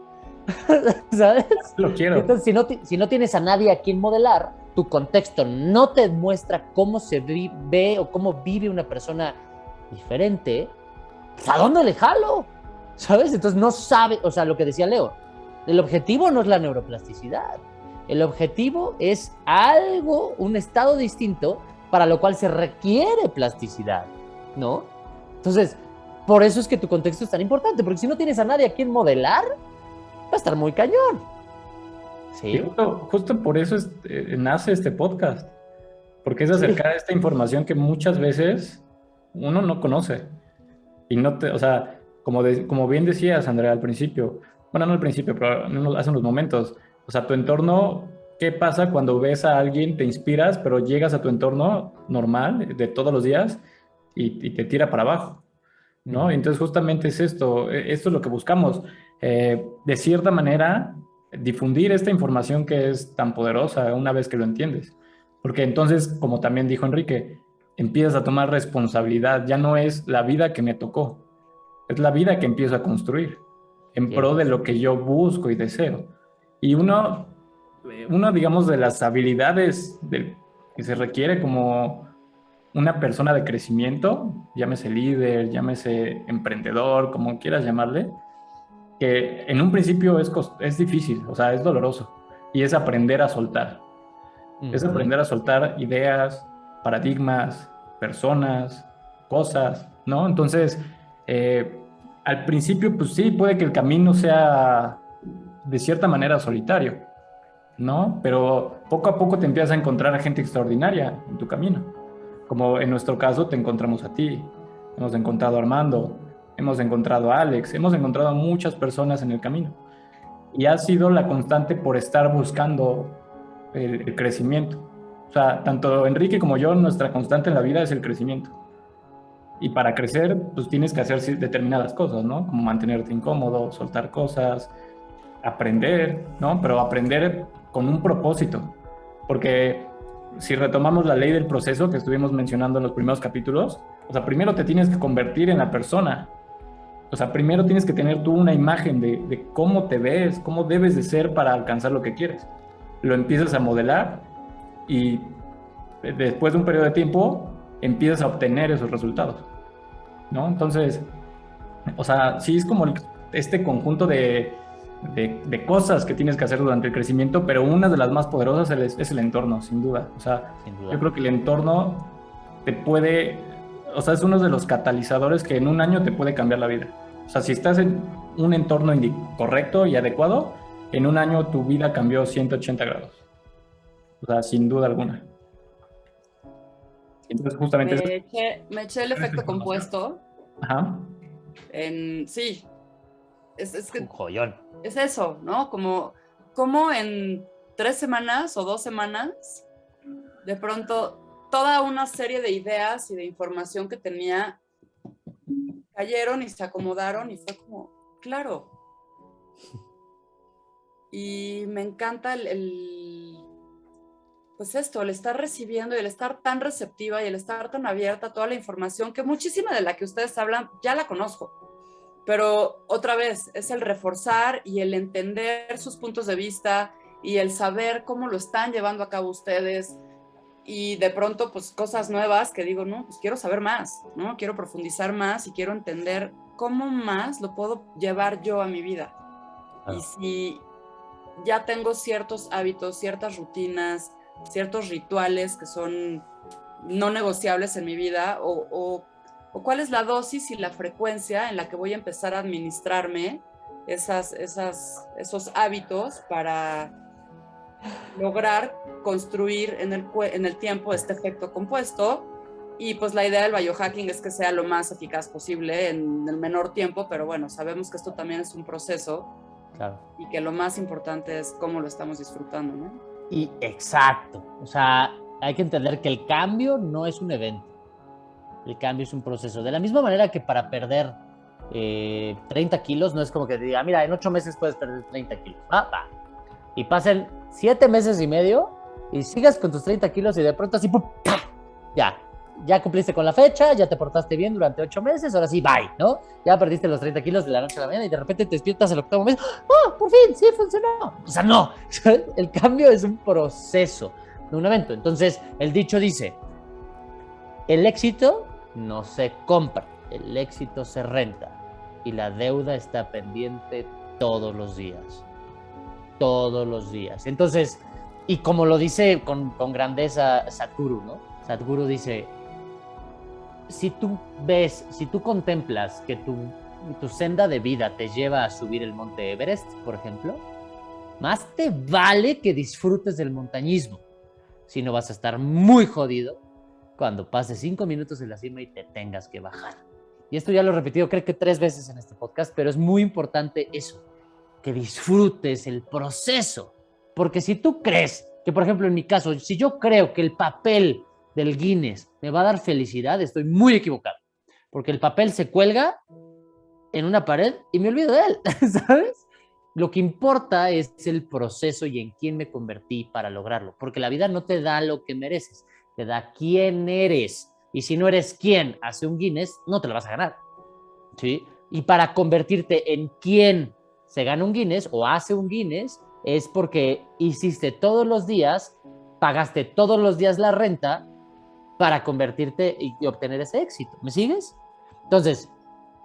¿Sabes? Lo quiero. Entonces, si no tienes a nadie a quien modelar, tu contexto no te muestra cómo se ve o cómo vive una persona diferente, ¿a dónde le jalo? ¿Sabes? Entonces no sabe, o sea, lo que decía Leo, el objetivo no es la neuroplasticidad. El objetivo es algo, un estado distinto para lo cual se requiere plasticidad, ¿no? Entonces, por eso es que tu contexto es tan importante, porque si no tienes a nadie a quien modelar, va a estar muy cañón. Sí. Justo por eso nace este podcast, porque es acercar esta información que muchas veces uno no conoce. Y o sea, como bien decías, Andrea, al principio, bueno, no al principio, pero hace unos momentos, o sea, tu entorno, ¿qué pasa cuando ves a alguien, te inspiras, pero llegas a tu entorno normal de todos los días y te tira para abajo? ¿no? Entonces justamente es esto, esto es lo que buscamos, de cierta manera, difundir esta información que es tan poderosa una vez que lo entiendes, porque entonces, como también dijo Enrique, empiezas a tomar responsabilidad, ya no es la vida que me tocó, es la vida que empiezo a construir en pro de lo que yo busco y deseo. Y uno digamos, de las habilidades que se requiere como una persona de crecimiento, llámese líder, llámese emprendedor, como quieras llamarle, que en un principio es difícil, o sea, es doloroso, y es aprender a soltar. Es aprender a soltar ideas, paradigmas, personas, cosas, ¿no? Entonces, eh, al principio, pues sí, puede que el camino sea de cierta manera solitario, ¿no? Pero poco a poco te empiezas a encontrar a gente extraordinaria en tu camino. Como en nuestro caso te encontramos a ti, hemos encontrado a Armando, hemos encontrado a Alex, hemos encontrado a muchas personas en el camino. Y ha sido la constante por estar buscando el crecimiento. O sea, tanto Enrique como yo, nuestra constante en la vida es el crecimiento. Y para crecer, pues tienes que hacer determinadas cosas, ¿no? Como mantenerte incómodo, soltar cosas, aprender, ¿no? Pero aprender con un propósito. Porque si retomamos la ley del proceso que estuvimos mencionando en los primeros capítulos, o sea, primero te tienes que convertir en la persona. O sea, primero tienes que tener tú una imagen de cómo te ves, cómo debes de ser para alcanzar lo que quieres. Lo empiezas a modelar y después de un periodo de tiempo empiezas a obtener esos resultados, ¿no? Entonces, o sea, sí es como este conjunto de cosas que tienes que hacer durante el crecimiento, pero una de las más poderosas es el entorno, sin duda. O sea, Sin duda. yo creo que el entorno te puede, o sea, es uno de los catalizadores que en un año te puede cambiar la vida. O sea, si estás en un entorno correcto y adecuado, en un año tu vida cambió 180 grados. O sea, sin duda alguna. Entonces, justamente Me eché el efecto compuesto. Ajá. Sí, es que Un joyón. es eso, ¿no? Como en 3 semanas o 2 semanas, de pronto toda una serie de ideas y de información que tenía cayeron y se acomodaron y fue como, claro. Y me encanta pues esto, el estar recibiendo y el estar tan receptiva y el estar tan abierta a toda la información que muchísima de la que ustedes hablan ya la conozco. Pero otra vez, es el reforzar y el entender sus puntos de vista y el saber cómo lo están llevando a cabo ustedes y de pronto pues cosas nuevas que digo, no, pues quiero saber más, ¿no? Quiero profundizar más y quiero entender cómo más lo puedo llevar yo a mi vida. Y si ya tengo ciertos hábitos, ciertas rutinas, ciertos rituales que son no negociables en mi vida o cuál es la dosis y la frecuencia en la que voy a empezar a administrarme esos hábitos para lograr construir en el tiempo este efecto compuesto. Y pues la idea del biohacking es que sea lo más eficaz posible en el menor tiempo, pero bueno, sabemos que esto también es un proceso. Claro. Y que lo más importante es cómo lo estamos disfrutando, ¿no? Y exacto, o sea, hay que entender que el cambio no es un evento, el cambio es un proceso. De la misma manera que para perder 30 kilos, no es como que te diga, mira, en 8 meses puedes perder 30 kilos. Va. Y pasen 7 meses y medio y sigas con tus 30 kilos y de pronto así, ¡pum! Ya cumpliste con la fecha, ya te portaste bien durante 8 meses, ahora sí, bye, ¿no? Ya perdiste los 30 kilos de la noche a la mañana y de repente te despiertas el 8º mes, ¡oh, por fin, sí funcionó! O sea, no, el cambio es un proceso, no un evento. Entonces, el dicho dice, el éxito no se compra, el éxito se renta y la deuda está pendiente todos los días. Todos los días. Entonces, y como lo dice con grandeza Sadhguru, ¿no? Sadhguru dice, si tú contemplas que tu senda de vida te lleva a subir el monte Everest, por ejemplo, más te vale que disfrutes del montañismo, si no vas a estar muy jodido cuando pases 5 minutos en la cima y te tengas que bajar. Y esto ya lo he repetido creo que 3 veces en este podcast, pero es muy importante eso, que disfrutes el proceso, porque si tú crees que, por ejemplo, en mi caso, si yo creo que el papel del Guinness me va a dar felicidad, estoy muy equivocado, porque el papel se cuelga en una pared y me olvido de él, ¿sabes? Lo que importa es el proceso y en quién me convertí para lograrlo, porque la vida no te da lo que mereces, te da quién eres. Y si no eres quién hace un Guinness, no te lo vas a ganar, ¿sí? Y para convertirte en quién se gana un Guinness o hace un Guinness, es porque hiciste todos los días, pagaste todos los días la renta para convertirte y obtener ese éxito. ¿Me sigues? Entonces,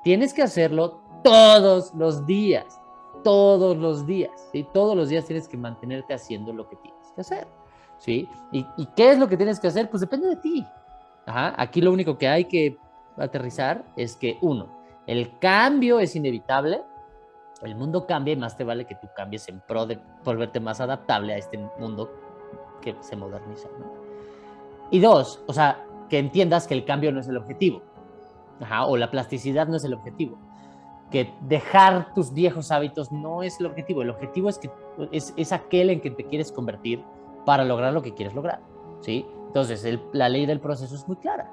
tienes que hacerlo todos los días, ¿sí? Todos los días tienes que mantenerte haciendo lo que tienes que hacer, ¿sí? ¿Y qué es lo que tienes que hacer? Pues depende de ti. Ajá. Aquí lo único que hay que aterrizar es que, uno, el cambio es inevitable, el mundo cambia y más te vale que tú cambies en pro de volverte más adaptable a este mundo que se moderniza, ¿no? Y dos, o sea, que entiendas que el cambio no es el objetivo. Ajá, o la plasticidad no es el objetivo. Que dejar tus viejos hábitos no es el objetivo. El objetivo es, que, es aquel en que te quieres convertir para lograr lo que quieres lograr, ¿sí? Entonces, la ley del proceso es muy clara.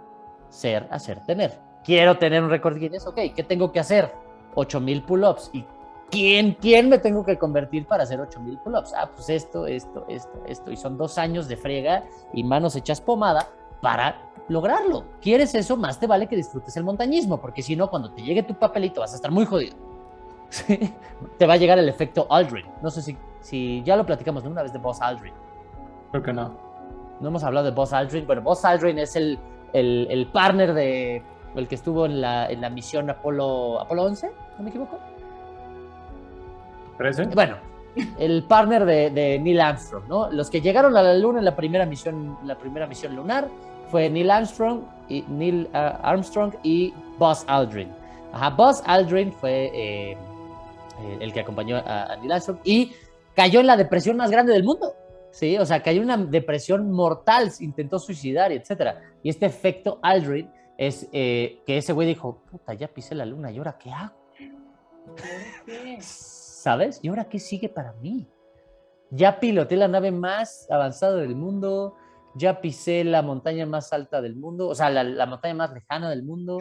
Ser, hacer, tener. Quiero tener un récord Guinness, ok, ¿qué tengo que hacer? 8,000 pull-ups. ¿Y quién me tengo que convertir para hacer 8,000 pull-ups? Ah, pues esto. Y son 2 años de friega y manos hechas pomada para lograrlo. ¿Quieres eso? Más te vale que disfrutes el montañismo, porque si no, cuando te llegue tu papelito vas a estar muy jodido. ¿Sí? Te va a llegar el efecto Aldrin. No sé si ya lo platicamos, ¿no? Una vez de Buzz Aldrin. Creo que no. No hemos hablado de Buzz Aldrin. Bueno, Buzz Aldrin es el partner de el que estuvo en la misión Apolo 11, ¿no me equivoco? ¿13? Bueno, el partner de Neil Armstrong, ¿no? Los que llegaron a la Luna en la primera misión lunar fue Neil Armstrong y Buzz Aldrin. Ajá, Buzz Aldrin fue el que acompañó a Neil Armstrong y cayó en la depresión más grande del mundo. Sí, o sea, cayó en una depresión mortal, intentó suicidar, etcétera. Y este efecto Aldrin es que ese güey dijo, puta, ya pisé la luna, ¿y ahora qué hago? ¿Qué? ¿Sabes? ¿Y ahora qué sigue para mí? Ya piloté la nave más avanzada del mundo, ya pisé la montaña más alta del mundo, o sea, la montaña más lejana del mundo,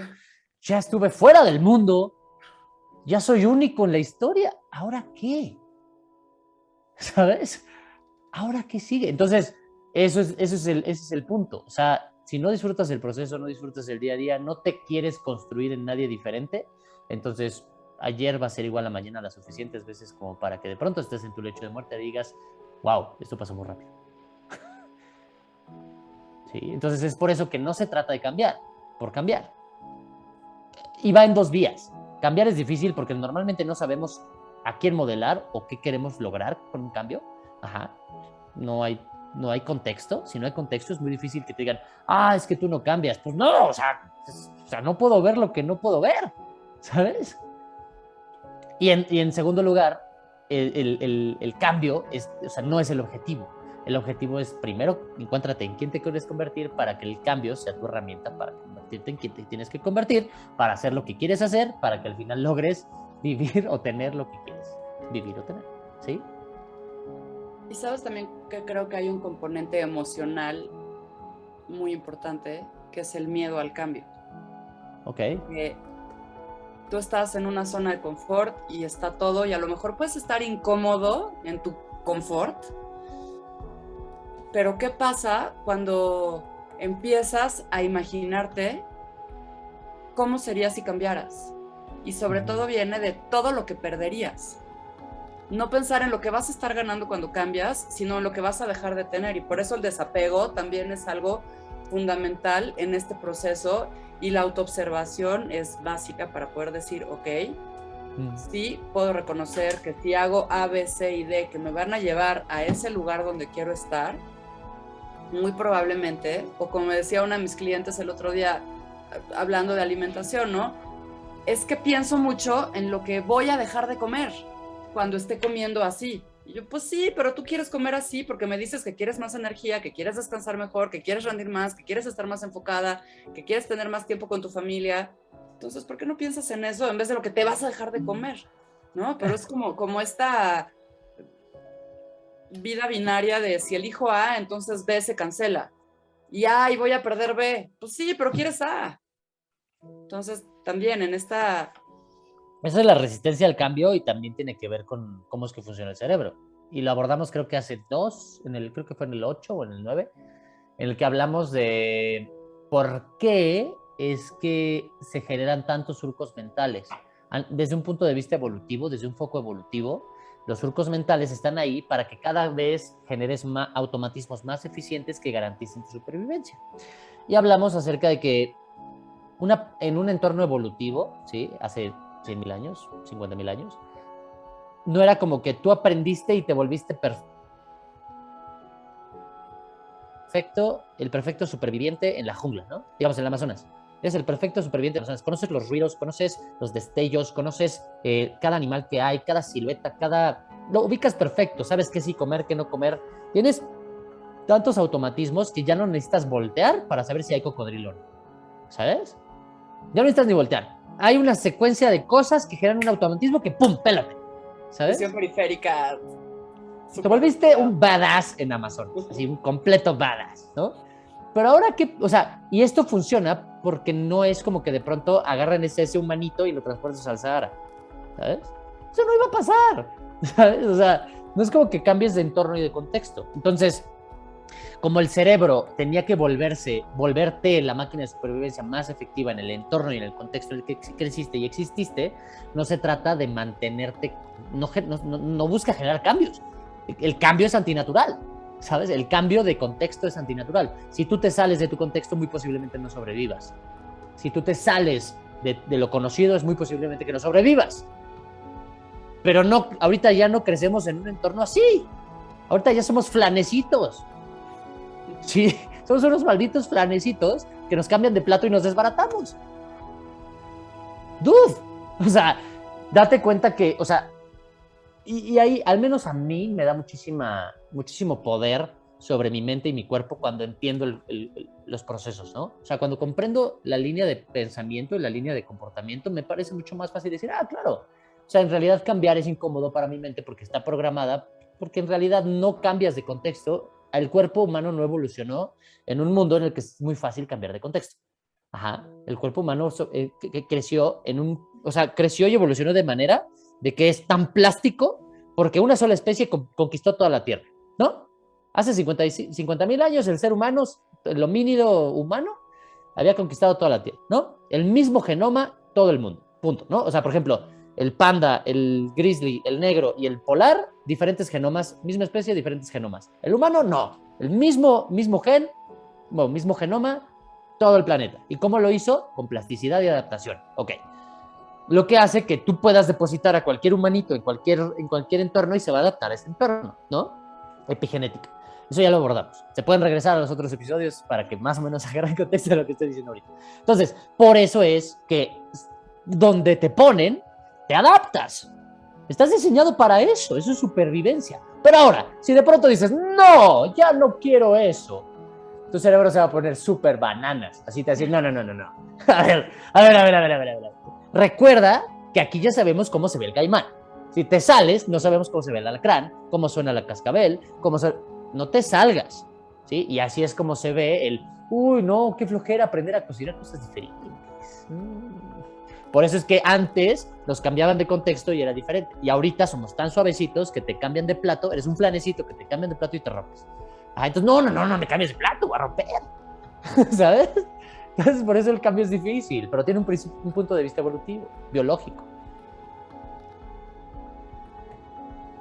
ya estuve fuera del mundo, ya soy único en la historia, ¿ahora qué? ¿Sabes? ¿Ahora qué sigue? Entonces, ese es el punto. O sea, si no disfrutas el proceso, no disfrutas el día a día, no te quieres construir en nadie diferente, entonces ayer va a ser igual a mañana las suficientes veces como para que de pronto estés en tu lecho de muerte y digas, wow, esto pasó muy rápido. ¿Sí? Entonces es por eso que no se trata de cambiar, por cambiar. Y va en 2 vías. Cambiar es difícil porque normalmente no sabemos a quién modelar o qué queremos lograr con un cambio. Ajá. No hay contexto. Si no hay contexto, es muy difícil que te digan, es que tú no cambias. Pues no, o sea, no puedo ver lo que no puedo ver, ¿sabes? Y en segundo lugar, el cambio no es el objetivo. El objetivo es, primero, encuéntrate en quién te quieres convertir para que el cambio sea tu herramienta para convertirte en quien te tienes que convertir, para hacer lo que quieres hacer, para que al final logres vivir o tener lo que quieres vivir o tener, ¿sí? Y sabes también que creo que hay un componente emocional muy importante, que es el miedo al cambio. Ok. Que tú estás en una zona de confort y está todo, y a lo mejor puedes estar incómodo en tu confort, pero ¿qué pasa cuando empiezas a imaginarte cómo sería si cambiaras? Y sobre todo viene de todo lo que perderías. No pensar en lo que vas a estar ganando cuando cambias, sino en lo que vas a dejar de tener. Y por eso el desapego también es algo fundamental en este proceso, y la autoobservación es básica para poder decir, ok, sí puedo reconocer que si hago A, B, C y D que me van a llevar a ese lugar donde quiero estar, muy probablemente, o como me decía una de mis clientes el otro día, hablando de alimentación, ¿no? Es que pienso mucho en lo que voy a dejar de comer cuando esté comiendo así. Y yo, pues sí, pero tú quieres comer así porque me dices que quieres más energía, que quieres descansar mejor, que quieres rendir más, que quieres estar más enfocada, que quieres tener más tiempo con tu familia. Entonces, ¿por qué no piensas en eso en vez de lo que te vas a dejar de comer? ¿No? Pero es como esta vida binaria de si elijo A, entonces B se cancela. Y voy a perder B. Pues sí, pero quieres A. Entonces, también en esta... Esa es la resistencia al cambio y también tiene que ver con cómo es que funciona el cerebro. Y lo abordamos creo que hace dos, creo que fue en el 8 o en el 9, en el que hablamos de por qué es que se generan tantos surcos mentales. Desde un punto de vista evolutivo, desde un foco evolutivo, los surcos mentales están ahí para que cada vez generes automatismos más eficientes que garanticen tu supervivencia. Y hablamos acerca de que en un entorno evolutivo, ¿sí? Hace 100.000 años, 50.000 años, no era como que tú aprendiste y te volviste perfecto, el perfecto superviviente en la jungla, ¿no? Digamos, en el Amazonas. Eres el perfecto superviviente en el Amazonas. Conoces los ruidos, conoces los destellos, conoces cada animal que hay, cada silueta, lo ubicas perfecto, sabes qué sí comer, qué no comer. Tienes tantos automatismos que ya no necesitas voltear para saber si hay cocodrilo o no, ¿sabes? Ya no necesitas ni voltear. Hay una secuencia de cosas que generan un automatismo que ¡pum! Pélate, ¿sabes? Visión periférica. Te volviste un badass en Amazon, así un completo badass, ¿no? Pero ahora que, o sea, y esto funciona porque no es como que de pronto agarran ese humanito y lo transportes al Sahara, ¿sabes? Eso no iba a pasar, ¿sabes? O sea, no es como que cambies de entorno y de contexto. Entonces, como el cerebro tenía que volverte la máquina de supervivencia más efectiva en el entorno y en el contexto en el que creciste y exististe, no se trata de mantenerte, no busca generar cambios. El cambio es antinatural, ¿sabes? El cambio de contexto es antinatural. Si tú te sales de tu contexto, muy posiblemente no sobrevivas. Si tú te sales de lo conocido, es muy posiblemente que no sobrevivas. Pero no, ahorita ya no crecemos en un entorno así. Ahorita ya somos flanecitos. Sí, somos unos malditos flanecitos que nos cambian de plato y nos desbaratamos. Dude, o sea, date cuenta que, o sea, y ahí, al menos a mí, me da muchísimo poder sobre mi mente y mi cuerpo cuando entiendo los procesos, ¿no? O sea, cuando comprendo la línea de pensamiento y la línea de comportamiento, me parece mucho más fácil decir, claro. O sea, en realidad cambiar es incómodo para mi mente porque está programada, porque en realidad no cambias de contexto. El cuerpo humano no evolucionó en un mundo en el que es muy fácil cambiar de contexto. Ajá. El cuerpo humano creció creció y evolucionó de manera de que es tan plástico porque una sola especie conquistó toda la Tierra, ¿no? Hace 50.000 años el ser humano, el homínido humano, había conquistado toda la Tierra, ¿no? El mismo genoma, todo el mundo, punto, ¿no? O sea, por ejemplo, el panda, el grizzly, el negro y el polar, diferentes genomas, misma especie, diferentes genomas. El humano, no. El mismo gen, mismo genoma, todo el planeta. ¿Y cómo lo hizo? Con plasticidad y adaptación. Ok. Lo que hace que tú puedas depositar a cualquier humanito en cualquier entorno y se va a adaptar a ese entorno, ¿no? Epigenética. Eso ya lo abordamos. Se pueden regresar a los otros episodios para que más o menos agarren contexto de lo que estoy diciendo ahorita. Entonces, por eso es que donde te ponen, te adaptas. Estás diseñado para eso es supervivencia. Pero ahora, si de pronto dices, no, ya no quiero eso, tu cerebro se va a poner súper bananas. Así te va a decir, no. A ver. Recuerda que aquí ya sabemos cómo se ve el caimán. Si te sales, no sabemos cómo se ve el alacrán, cómo suena la cascabel, no te salgas, ¿sí? Y así es como se ve uy, no, qué flojera aprender a cocinar cosas diferentes. Por eso es que antes nos cambiaban de contexto y era diferente. Y ahorita somos tan suavecitos que te cambian de plato, eres un flanecito que te cambian de plato y te rompes. Entonces, no me cambies de plato, voy a romper. ¿Sabes? Entonces, por eso el cambio es difícil, pero tiene un punto de vista evolutivo, biológico.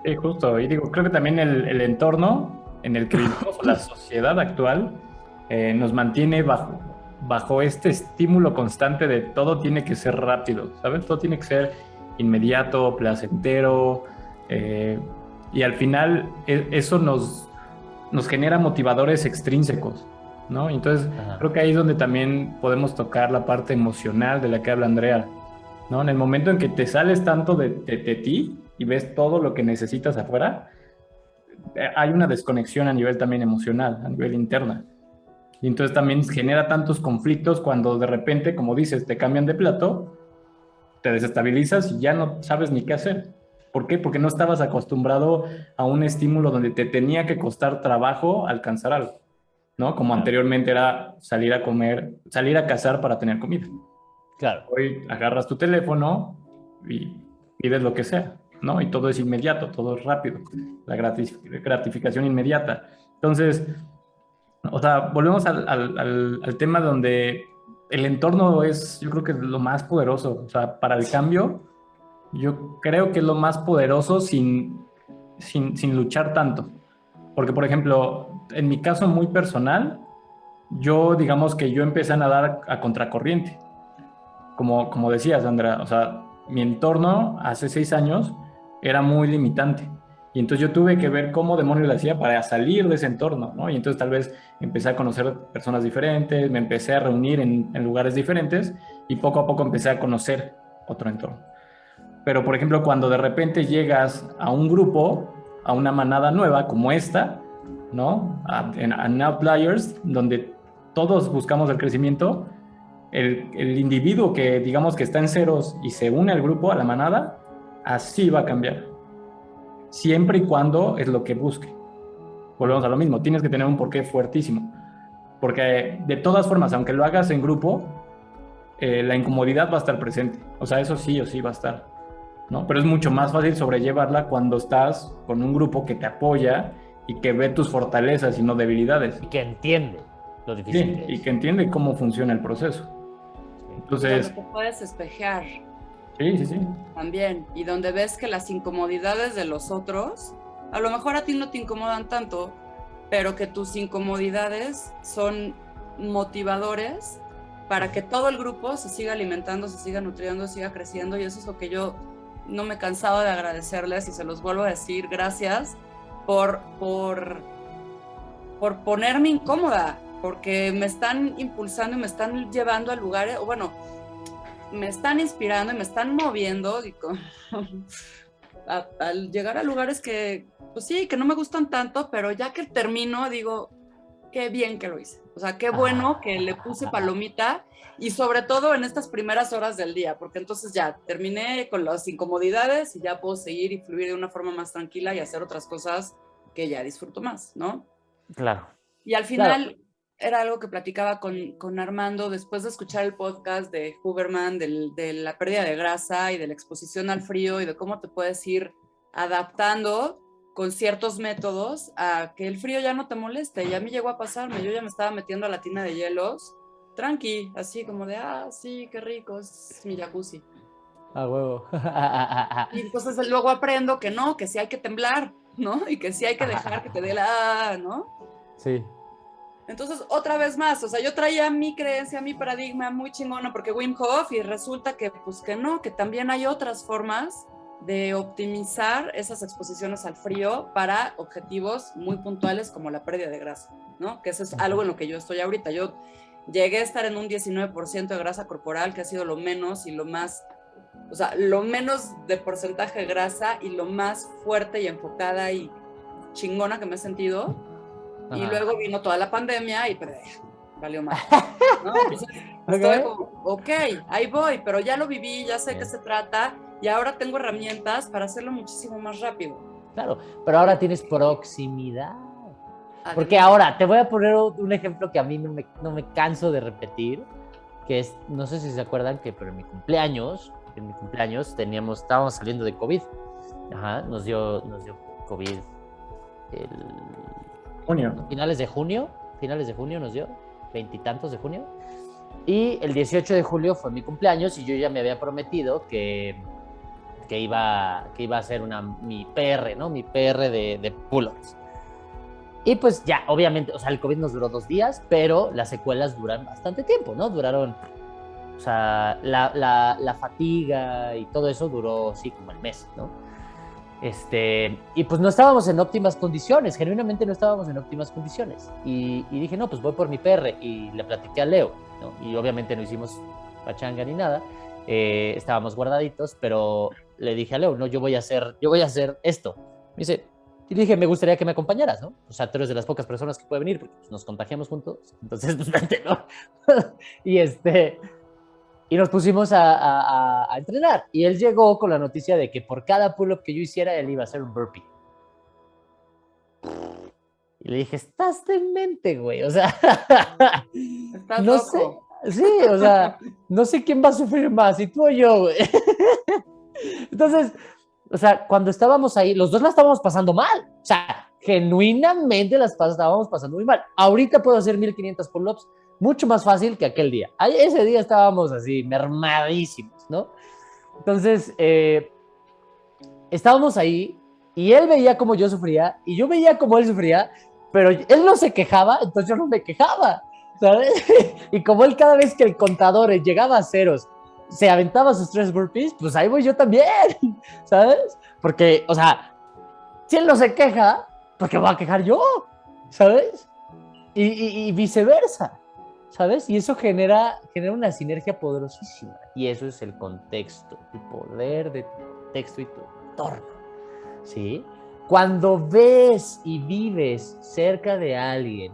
Sí, justo. Y digo, creo que también el entorno en el que vivimos, la sociedad actual, nos mantiene bajo este estímulo constante de todo tiene que ser rápido, ¿sabes? Todo tiene que ser inmediato, placentero, y al final eso nos genera motivadores extrínsecos, ¿no? Entonces, creo que ahí es donde también podemos tocar la parte emocional de la que habla Andrea, ¿no? En el momento en que te sales tanto de ti y ves todo lo que necesitas afuera, hay una desconexión a nivel también emocional, a nivel interna. Y entonces también genera tantos conflictos cuando de repente, como dices, te cambian de plato, te desestabilizas y ya no sabes ni qué hacer. ¿Por qué? Porque no estabas acostumbrado a un estímulo donde te tenía que costar trabajo alcanzar algo, ¿no? Como anteriormente era salir a comer, salir a cazar para tener comida. Claro. Hoy agarras tu teléfono y pides lo que sea, ¿no? Y todo es inmediato, todo es rápido, la gratificación inmediata. Entonces, o sea, volvemos al tema donde el entorno es, yo creo que es lo más poderoso, o sea, para el cambio, yo creo que es lo más poderoso sin luchar tanto. Porque, por ejemplo, en mi caso muy personal, yo digamos que yo empecé a nadar a contracorriente. Como decías, Andrea, o sea, mi entorno hace 6 años era muy limitante. Y entonces yo tuve que ver cómo demonios le hacía para salir de ese entorno, ¿no? Y entonces tal vez empecé a conocer personas diferentes, me empecé a reunir en lugares diferentes y poco a poco empecé a conocer otro entorno. Pero, por ejemplo, cuando de repente llegas a un grupo, a una manada nueva como esta, ¿no? En Outliers, donde todos buscamos el crecimiento, el individuo que digamos que está en ceros y se une al grupo, a la manada, así va a cambiar. Siempre y cuando es lo que busque. Volvemos a lo mismo, tienes que tener un porqué fuertísimo. Porque de todas formas, aunque lo hagas en grupo, la incomodidad va a estar presente. O sea, eso sí o sí va a estar, ¿no? Pero es mucho más fácil sobrellevarla cuando estás con un grupo que te apoya y que ve tus fortalezas y no debilidades. Y que entiende lo difícil Sí, que es. y que entiende cómo funciona el proceso. Entonces, Donde te puedes espejear sí. también, y donde ves que las incomodidades de los otros, a lo mejor a ti no te incomodan tanto, pero que tus incomodidades son motivadores para que todo el grupo se siga alimentando, se siga nutriendo, siga creciendo, y eso es lo que yo no me he cansado de agradecerles, y se los vuelvo a decir, gracias por ponerme incómoda, porque me están impulsando y me están llevando a lugares, o bueno, me están inspirando y me están moviendo al llegar a lugares que, pues sí, que no me gustan tanto, pero ya que termino, digo, qué bien que lo hice. O sea, qué bueno que le puse palomita, y sobre todo en estas primeras horas del día, porque entonces ya terminé con las incomodidades y ya puedo seguir y fluir de una forma más tranquila y hacer otras cosas que ya disfruto más, ¿no? Claro. Y al Claro. final era algo que platicaba con Armando después de escuchar el podcast de Huberman de la pérdida de grasa y de la exposición al frío y de cómo te puedes ir adaptando con ciertos métodos a que el frío ya no te moleste. Y a mí llegó a pasarme, yo ya me estaba metiendo a la tina de hielos, tranqui, así como de, sí, qué rico, es mi jacuzzi. A huevo. Y entonces luego aprendo que no, que sí hay que temblar, ¿no? Y que sí hay que dejar que te dé ¿no? Sí. Entonces, otra vez más, o sea, yo traía mi creencia, mi paradigma muy chingona porque Wim Hof, y resulta que, pues que no, que también hay otras formas de optimizar esas exposiciones al frío para objetivos muy puntuales como la pérdida de grasa, ¿no? Que eso es algo en lo que yo estoy ahorita. Yo llegué a estar en un 19% de grasa corporal, que ha sido lo menos y lo más, o sea, lo menos de porcentaje de grasa y lo más fuerte y enfocada y chingona que me he sentido. Y luego vino toda la pandemia y pues, valió mal, ¿no? Entonces, estoy como, ok, ahí voy, pero ya lo viví, ya sé qué se trata y ahora tengo herramientas para hacerlo muchísimo más rápido. Claro, pero ahora tienes proximidad. Porque ahora, te voy a poner un ejemplo que a mí no me canso de repetir, que es, no sé si se acuerdan que, pero en mi cumpleaños estábamos saliendo de COVID. Ajá, nos dio COVID junio. Finales de junio nos dio, 20 y tantos de junio. Y el 18 de julio fue mi cumpleaños y yo ya me había prometido que iba a hacer mi PR, ¿no? Mi PR de pull-ups. Y pues ya, obviamente, o sea, el COVID nos duró 2 días, pero las secuelas duran bastante tiempo, ¿no? Duraron, o sea, la fatiga y todo eso duró, sí, como el mes, ¿no? Y pues no estábamos en óptimas condiciones, genuinamente no estábamos en óptimas condiciones. Y dije, no, pues voy por mi PR. Y le platiqué a Leo, ¿no? Y obviamente no hicimos pachanga ni nada, estábamos guardaditos, pero le dije a Leo, no, yo voy a hacer esto. Me dice, y le dije, me gustaría que me acompañaras, ¿no? O sea, tú eres de las pocas personas que puede venir, porque pues, nos contagiamos juntos, entonces, pues vente, ¿no? Y nos pusimos a entrenar. Y él llegó con la noticia de que por cada pull-up que yo hiciera, él iba a hacer un burpee. Y le dije, estás demente, güey. O sea, estás no loco. Sí, o sea, no sé quién va a sufrir más, si tú o yo, güey. Entonces, o sea, cuando estábamos ahí, los dos la estábamos pasando mal. O sea, genuinamente estábamos pasando muy mal. Ahorita puedo hacer 1500 pull-ups mucho más fácil que aquel día. Ese día estábamos así, mermadísimos, ¿no? Entonces, estábamos ahí y él veía cómo yo sufría y yo veía cómo él sufría, pero él no se quejaba, entonces yo no me quejaba, ¿sabes? Y como él cada vez que el contador llegaba a ceros, se aventaba sus 3 burpees, pues ahí voy yo también, ¿sabes? Porque, o sea, si él no se queja, ¿por qué voy a quejar yo? ¿Sabes? Y viceversa, ¿sabes? Y eso genera una sinergia poderosísima. Y eso es el contexto, el poder de tu contexto y tu entorno, ¿sí? Cuando ves y vives cerca de alguien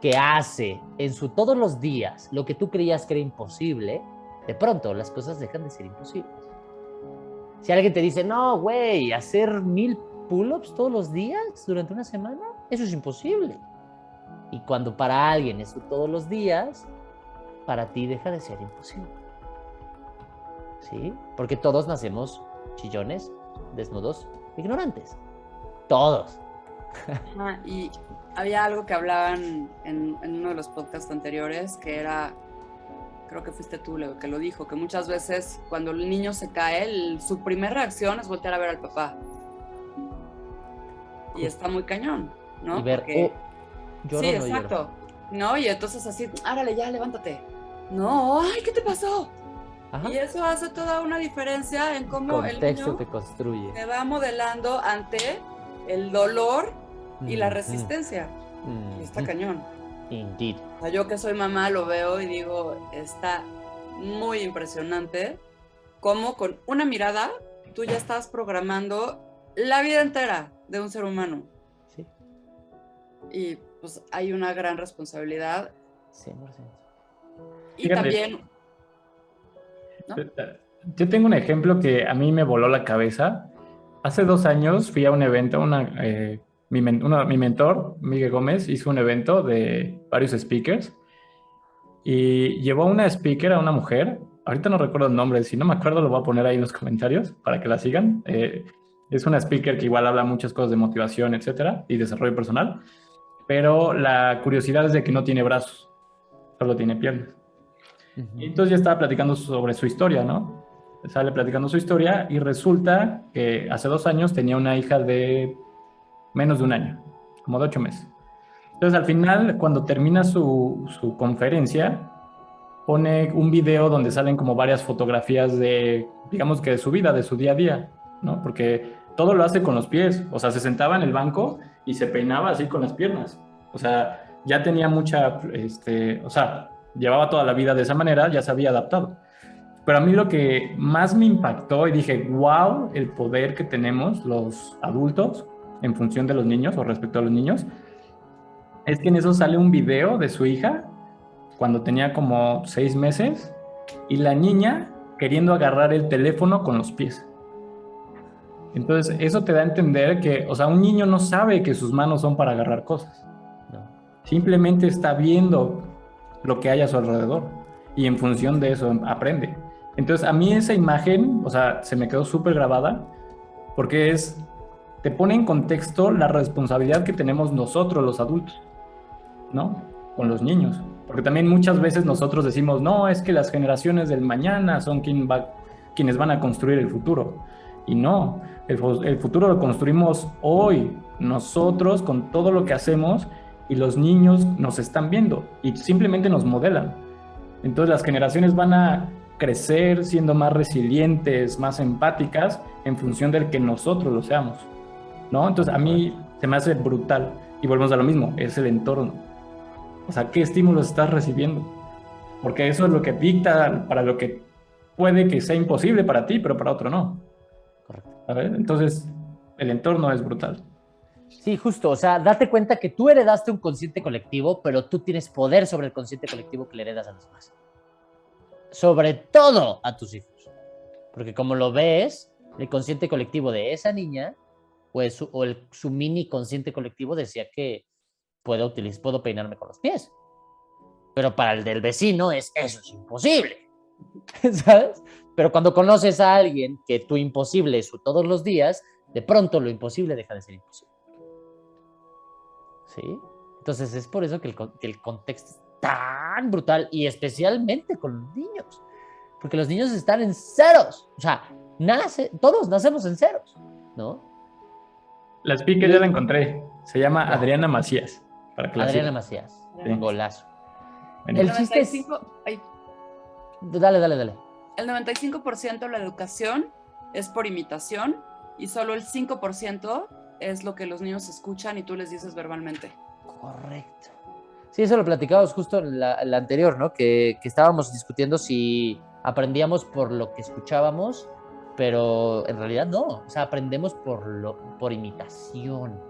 que hace todos los días lo que tú creías que era imposible, de pronto las cosas dejan de ser imposibles. Si alguien te dice, no, güey, hacer 1000 pull-ups todos los días durante una semana, eso es imposible. Y cuando para alguien eso todos los días, para ti deja de ser imposible. ¿Sí? Porque todos nacemos chillones, desnudos, ignorantes. Todos. Y había algo que hablaban en uno de los podcasts anteriores, que era, creo que fuiste tú, Leo, que lo dijo, que muchas veces cuando el niño se cae, su primera reacción es voltear a ver al papá. Y está muy cañón, ¿no? Y ver, porque... lloro, sí, no exacto. lloro. ¿No? Y entonces así, árale, ya, levántate. No, ay, ¿qué te pasó? Ajá. Y eso hace toda una diferencia en cómo el niño te construye. se va modelando ante el dolor y la resistencia. Y está cañón. Indeed. O sea, yo que soy mamá lo veo y digo, está muy impresionante cómo con una mirada tú ya estás programando la vida entera de un ser humano. Sí. Y pues hay una gran responsabilidad. 100%. Y fíjate, también... ¿no? Yo tengo un ejemplo que a mí me voló la cabeza. Hace 2 años fui a un evento, mi mentor, Miguel Gómez, hizo un evento de varios speakers y llevó a una speaker, a una mujer. Ahorita no recuerdo el nombre, si no me acuerdo lo voy a poner ahí en los comentarios para que la sigan. Es una speaker que igual habla muchas cosas de motivación, etcétera, y desarrollo personal, pero la curiosidad es de que no tiene brazos, solo tiene piernas. Y entonces ya estaba platicando sobre su historia, ¿no? Sale platicando su historia y resulta que hace 2 años tenía una hija de menos de 1 año, como de 8 meses. Entonces al final, cuando termina su conferencia, pone un video donde salen como varias fotografías de, digamos que de su vida, de su día a día, ¿no? Porque todo lo hace con los pies, o sea, se sentaba en el banco y se peinaba así con las piernas. O sea, ya tenía mucha, o sea, llevaba toda la vida de esa manera, ya se había adaptado. Pero a mí lo que más me impactó y dije, wow, el poder que tenemos los adultos en función de los niños o respecto a los niños, es que en eso sale un video de su hija cuando tenía como 6 meses y la niña queriendo agarrar el teléfono con los pies. Entonces eso te da a entender que, o sea, un niño no sabe que sus manos son para agarrar cosas. No. Simplemente está viendo lo que hay a su alrededor y en función de eso aprende. Entonces a mí esa imagen, o sea, se me quedó súper grabada porque te pone en contexto la responsabilidad que tenemos nosotros los adultos, ¿no? Con los niños. Porque también muchas veces nosotros decimos, no, es que las generaciones del mañana son quienes van a construir el futuro. Y no, el futuro lo construimos hoy, nosotros con todo lo que hacemos, y los niños nos están viendo y simplemente nos modelan. Entonces las generaciones van a crecer siendo más resilientes, más empáticas en función del que nosotros lo seamos, ¿no? Entonces a mí se me hace brutal y volvemos a lo mismo, es el entorno. O sea, ¿qué estímulos estás recibiendo? Porque eso es lo que dicta para lo que puede que sea imposible para ti, pero para otro no. Correcto. ¿Sabes? Entonces, el entorno es brutal. Sí, justo. O sea, date cuenta que tú heredaste un consciente colectivo, pero tú tienes poder sobre el consciente colectivo que le heredas a los demás. Sobre todo a tus hijos. Porque como lo ves, el consciente colectivo de esa niña, pues, su mini consciente colectivo decía que puedo peinarme con los pies. pero para el del vecino eso es imposible, ¿sabes? Pero cuando conoces a alguien que tu imposible es todos los días, de pronto lo imposible deja de ser imposible. ¿Sí? Entonces es por eso que el contexto es tan brutal, y especialmente con los niños, porque los niños están en ceros, o sea, todos nacemos en ceros, ¿no? La speaker ya la encontré, se llama Adriana Macías, para que la Adriana sigan. Macías, Sí. golazo. Bueno. El chiste es... 95, ay, Dale. el 95% de la educación es por imitación y solo el 5% es lo que los niños escuchan y tú les dices verbalmente. Correcto. Sí, eso lo platicábamos justo en la anterior, ¿no? Que estábamos discutiendo si aprendíamos por lo que escuchábamos, pero en realidad no. O sea, aprendemos por imitación.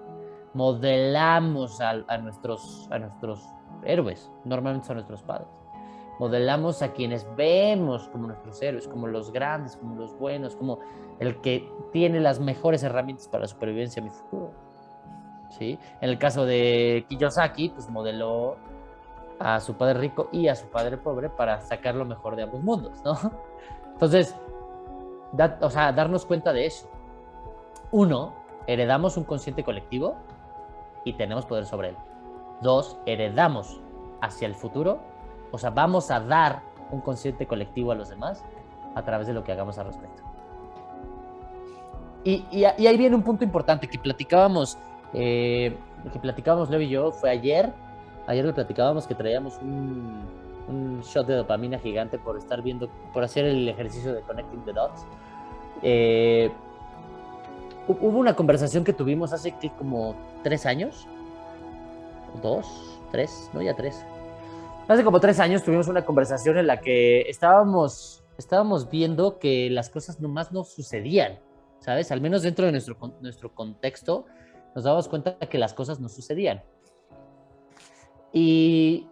Modelamos a nuestros héroes, normalmente son nuestros padres. Modelamos a quienes vemos como nuestros héroes, como los grandes, como los buenos, como el que tiene las mejores herramientas para la supervivencia en mi futuro. ¿Sí? En el caso de Kiyosaki, pues modeló a su padre rico y a su padre pobre para sacar lo mejor de ambos mundos, ¿no? Entonces, darnos cuenta de eso. Uno, heredamos un consciente colectivo y tenemos poder sobre él. Dos, heredamos hacia el futuro, o sea, vamos a dar un consciente colectivo a los demás a través de lo que hagamos al respecto. Y ahí viene un punto importante que platicábamos Leo y yo, fue ayer lo platicábamos, que traíamos un shot de dopamina gigante por hacer el ejercicio de Connecting the Dots. Hubo una conversación que tuvimos hace como 3 años, 2, 3, no, ya 3. Hace como 3 años tuvimos una conversación en la que estábamos viendo que las cosas nomás no sucedían, ¿sabes? Al menos dentro de nuestro contexto, nos dábamos cuenta que las cosas no sucedían. Y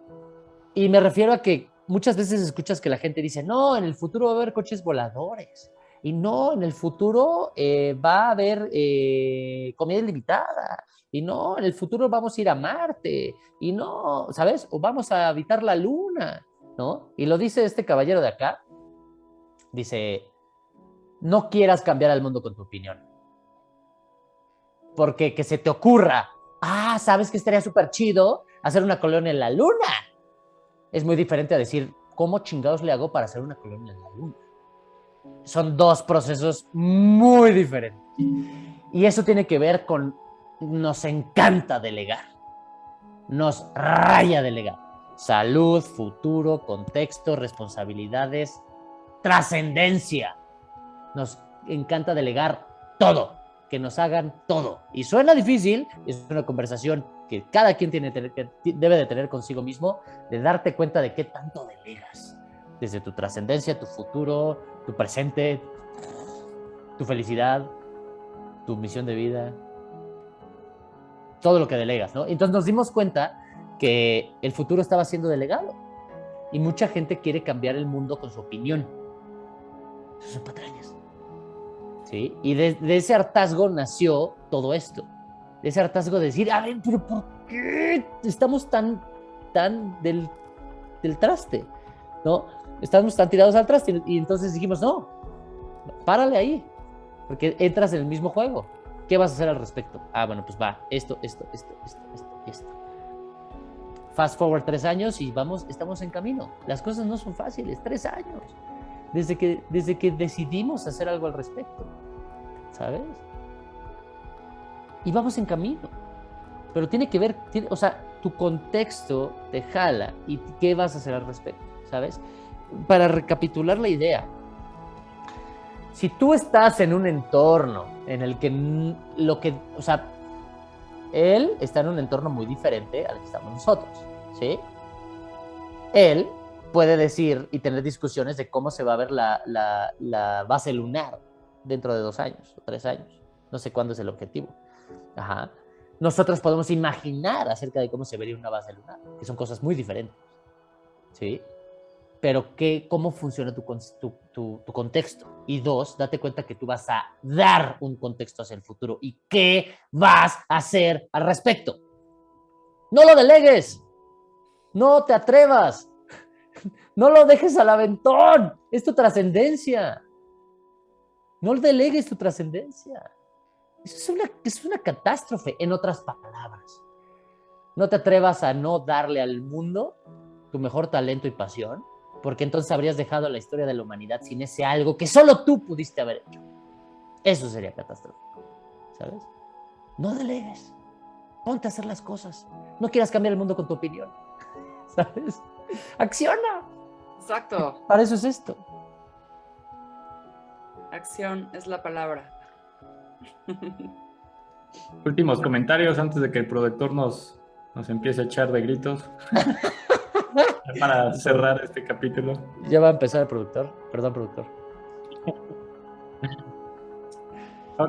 me refiero a que muchas veces escuchas que la gente dice, no, en el futuro va a haber coches voladores. Y no, en el futuro va a haber comida ilimitada. Y no, en el futuro vamos a ir a Marte. Y no, ¿sabes? O vamos a habitar la Luna, ¿no? Y lo dice este caballero de acá. Dice, no quieras cambiar al mundo con tu opinión. Porque que se te ocurra, ¿sabes que estaría súper chido hacer una colonia en la Luna? Es muy diferente a decir, ¿cómo chingados le hago para hacer una colonia en la Luna? Son 2 procesos muy diferentes. Y eso tiene que ver con, nos encanta delegar. Nos raya delegar. Salud, futuro, contexto, responsabilidades, trascendencia. Nos encanta delegar todo, que nos hagan todo. Y suena difícil, es una conversación que cada quien debe de tener consigo mismo, de darte cuenta de qué tanto delegas. Desde tu trascendencia, tu futuro, tu presente, tu felicidad, tu misión de vida, todo lo que delegas, ¿no? Entonces nos dimos cuenta que el futuro estaba siendo delegado y mucha gente quiere cambiar el mundo con su opinión. Eso son patrañas. ¿Sí? Y de ese hartazgo nació todo esto. De ese hartazgo de decir, a ver, pero ¿por qué estamos tan del traste? ¿No? Estamos tan tirados al traste. Y entonces dijimos, no, párale ahí, porque entras en el mismo juego. ¿Qué vas a hacer al respecto? Bueno, pues va, esto. Fast forward 3 años y estamos en camino. Las cosas no son fáciles, 3 años. Desde que decidimos hacer algo al respecto, ¿sabes? Y vamos en camino. Pero tiene que ver, o sea, tu contexto te jala y qué vas a hacer al respecto, ¿sabes? Para recapitular la idea, si tú estás en un entorno en el que o sea, él está en un entorno muy diferente al que estamos nosotros, ¿sí? Él puede decir y tener discusiones de cómo se va a ver la base lunar dentro de 2 años o 3 años. No sé cuándo es el objetivo. Ajá. Nosotros podemos imaginar acerca de cómo se vería una base lunar, que son cosas muy diferentes, ¿sí? Pero ¿cómo funciona tu contexto? Y 2, date cuenta que tú vas a dar un contexto hacia el futuro. ¿Y qué vas a hacer al respecto? ¡No lo delegues! No te atrevas. No lo dejes al aventón. Es tu trascendencia. No delegues tu trascendencia. Eso es una catástrofe, en otras palabras. No te atrevas a no darle al mundo tu mejor talento y pasión, porque entonces habrías dejado la historia de la humanidad sin ese algo que solo tú pudiste haber hecho. Eso sería catastrófico, ¿sabes? No delegues. Ponte a hacer las cosas. No quieras cambiar el mundo con tu opinión, ¿sabes? Acciona. Exacto. Para eso es esto. Acción es la palabra. Últimos comentarios antes de que el productor nos empiece a echar de gritos para cerrar este capítulo. Ya va a empezar el productor. Perdón, productor.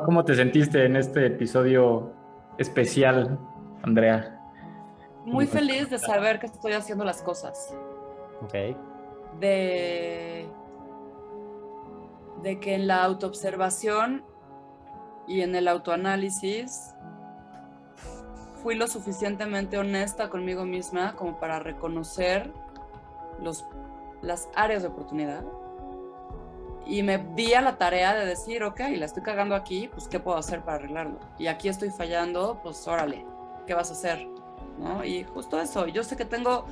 ¿Cómo te sentiste en este episodio especial, Andrea? Muy feliz de saber que estoy haciendo las cosas. Ok. De que en la autoobservación y en el autoanálisis fui lo suficientemente honesta conmigo misma como para reconocer las áreas de oportunidad y me di a la tarea de decir, ok, la estoy cagando aquí, pues ¿qué puedo hacer para arreglarlo? Y aquí estoy fallando, pues órale, ¿qué vas a hacer? ¿No? Y justo eso, yo sé que tengo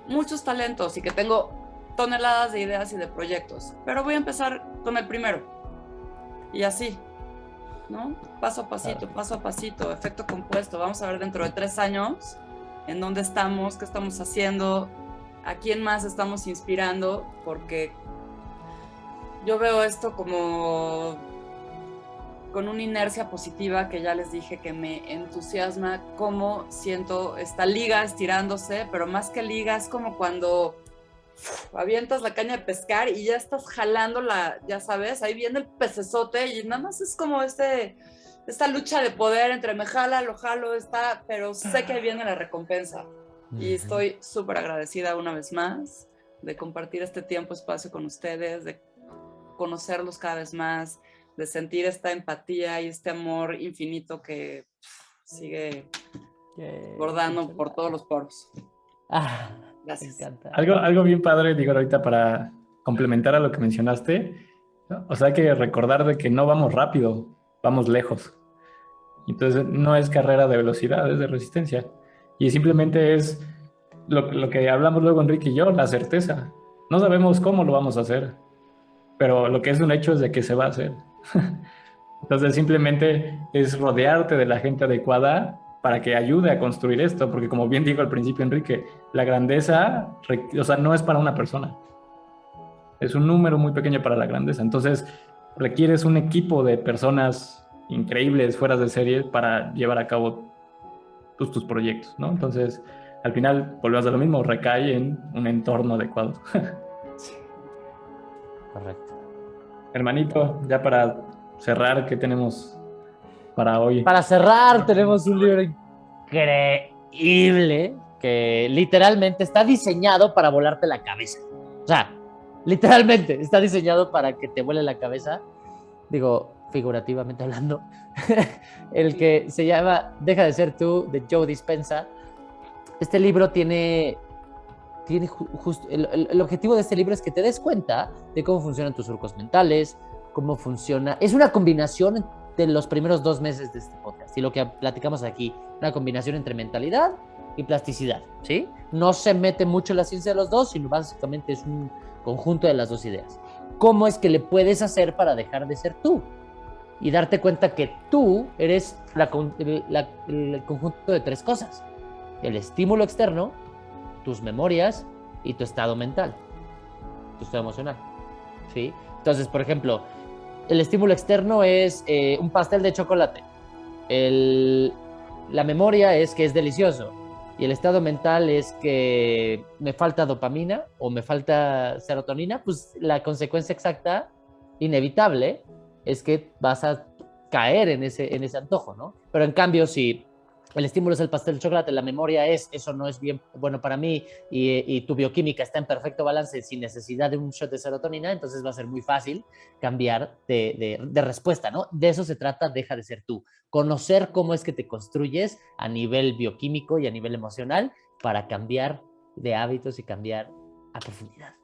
muchos talentos y que tengo toneladas de ideas y de proyectos, pero voy a empezar con el primero y así, ¿no? Paso a pasito, efecto compuesto. Vamos a ver dentro de 3 años en dónde estamos, qué estamos haciendo, a quién más estamos inspirando, porque yo veo esto como con una inercia positiva que ya les dije que me entusiasma, cómo siento esta liga estirándose, pero más que liga es como cuando avientas la caña de pescar y ya estás jalándola, ya sabes, ahí viene el pecesote y nada más es como esta lucha de poder entre me jala, lo jalo, pero sé que ahí viene la recompensa. Y estoy súper agradecida una vez más de compartir este tiempo, espacio con ustedes, de conocerlos cada vez más, de sentir esta empatía y este amor infinito que sigue bordando por todos los poros. Gracias. Me encanta. Algo bien padre, digo ahorita para complementar a lo que mencionaste, o sea, hay que recordar de que no vamos rápido, vamos lejos. Entonces no es carrera de velocidad, es de resistencia. Y simplemente es lo que hablamos luego Enrique y yo, la certeza. No sabemos cómo lo vamos a hacer, pero lo que es un hecho es de que se va a hacer. Entonces simplemente es rodearte de la gente adecuada para que ayude a construir esto, porque como bien dijo al principio Enrique, la grandeza, o sea, no es para una persona, es un número muy pequeño para la grandeza. Entonces requieres un equipo de personas increíbles, fuera de serie, para llevar a cabo tus proyectos, ¿no? Entonces, al final, volvemos a lo mismo, recae en un entorno adecuado. Sí. Correcto. Hermanito, ya para cerrar, ¿qué tenemos para hoy? Para cerrar, tenemos un libro increíble que literalmente está diseñado para volarte la cabeza. O sea, literalmente está diseñado para que te vuele la cabeza. Digo, figurativamente hablando. El que se llama Deja de ser tú, de Joe Dispenza. Este libro tiene justo el objetivo de este libro es que te des cuenta de cómo funcionan tus surcos mentales, cómo funciona. Es una combinación de los primeros 2 meses de este podcast y lo que platicamos aquí, una combinación entre mentalidad y plasticidad, ¿sí? No se mete mucho la ciencia de los dos, sino básicamente es un conjunto de las dos ideas. ¿Cómo es que le puedes hacer para dejar de ser tú? Y darte cuenta que tú eres el conjunto de 3 cosas. El estímulo externo, tus memorias y tu estado mental, tu estado emocional, ¿sí? Entonces, por ejemplo, el estímulo externo es un pastel de chocolate. La memoria es que es delicioso. Y el estado mental es que me falta dopamina o me falta serotonina. Pues la consecuencia exacta, inevitable, es que vas a caer en ese antojo, ¿no? Pero en cambio, si el estímulo es el pastel de chocolate, la memoria es eso no es bien bueno para mí y tu bioquímica está en perfecto balance sin necesidad de un shot de serotonina, entonces va a ser muy fácil cambiar de respuesta, ¿no? De eso se trata, deja de ser tú. Conocer cómo es que te construyes a nivel bioquímico y a nivel emocional para cambiar de hábitos y cambiar a profundidad.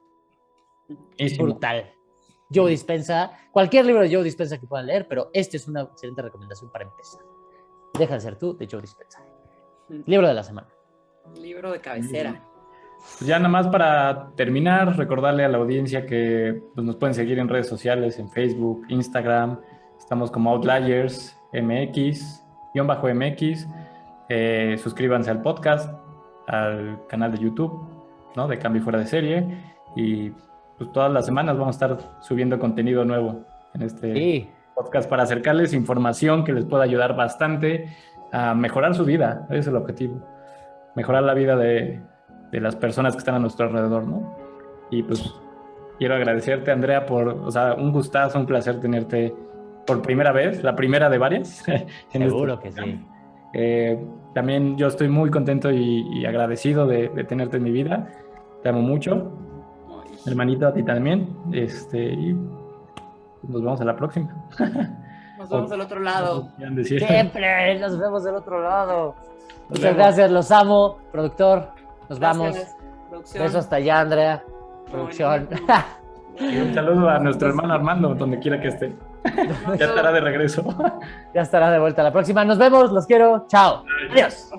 Es Brutal. Joe Dispenza, cualquier libro de Joe Dispenza que puedan leer, pero este es una excelente recomendación para empezar. Deja de ser tú, de Joe Dispenza. Libro de la semana. Libro de cabecera. Pues ya nada más para terminar, recordarle a la audiencia que pues, nos pueden seguir en redes sociales, en Facebook, Instagram. Estamos como Outliers MX, _MX. Suscríbanse al podcast, al canal de YouTube, ¿no? De Cambio Fuera de Serie. Y pues todas las semanas vamos a estar subiendo contenido nuevo en este podcast para acercarles información que les pueda ayudar bastante a mejorar su vida. Ese es el objetivo. Mejorar la vida de las personas que están a nuestro alrededor, ¿no? Y pues quiero agradecerte, Andrea, o sea, un gustazo, un placer tenerte por primera vez, la primera de varias. Seguro que sí. También yo estoy muy contento y agradecido de tenerte en mi vida. Te amo mucho. Hermanito, a ti también. Y nos vemos a la próxima. Nos vemos del otro lado. Siempre nos vemos del otro lado. Muchas gracias, los amo, productor. Nos vamos. Producción. Besos hasta allá, Andrea. Producción. Y un saludo a nuestro hermano Armando, donde quiera que esté. Ya estará de regreso. Ya estará de vuelta la próxima. Nos vemos, los quiero. Chao. Adiós.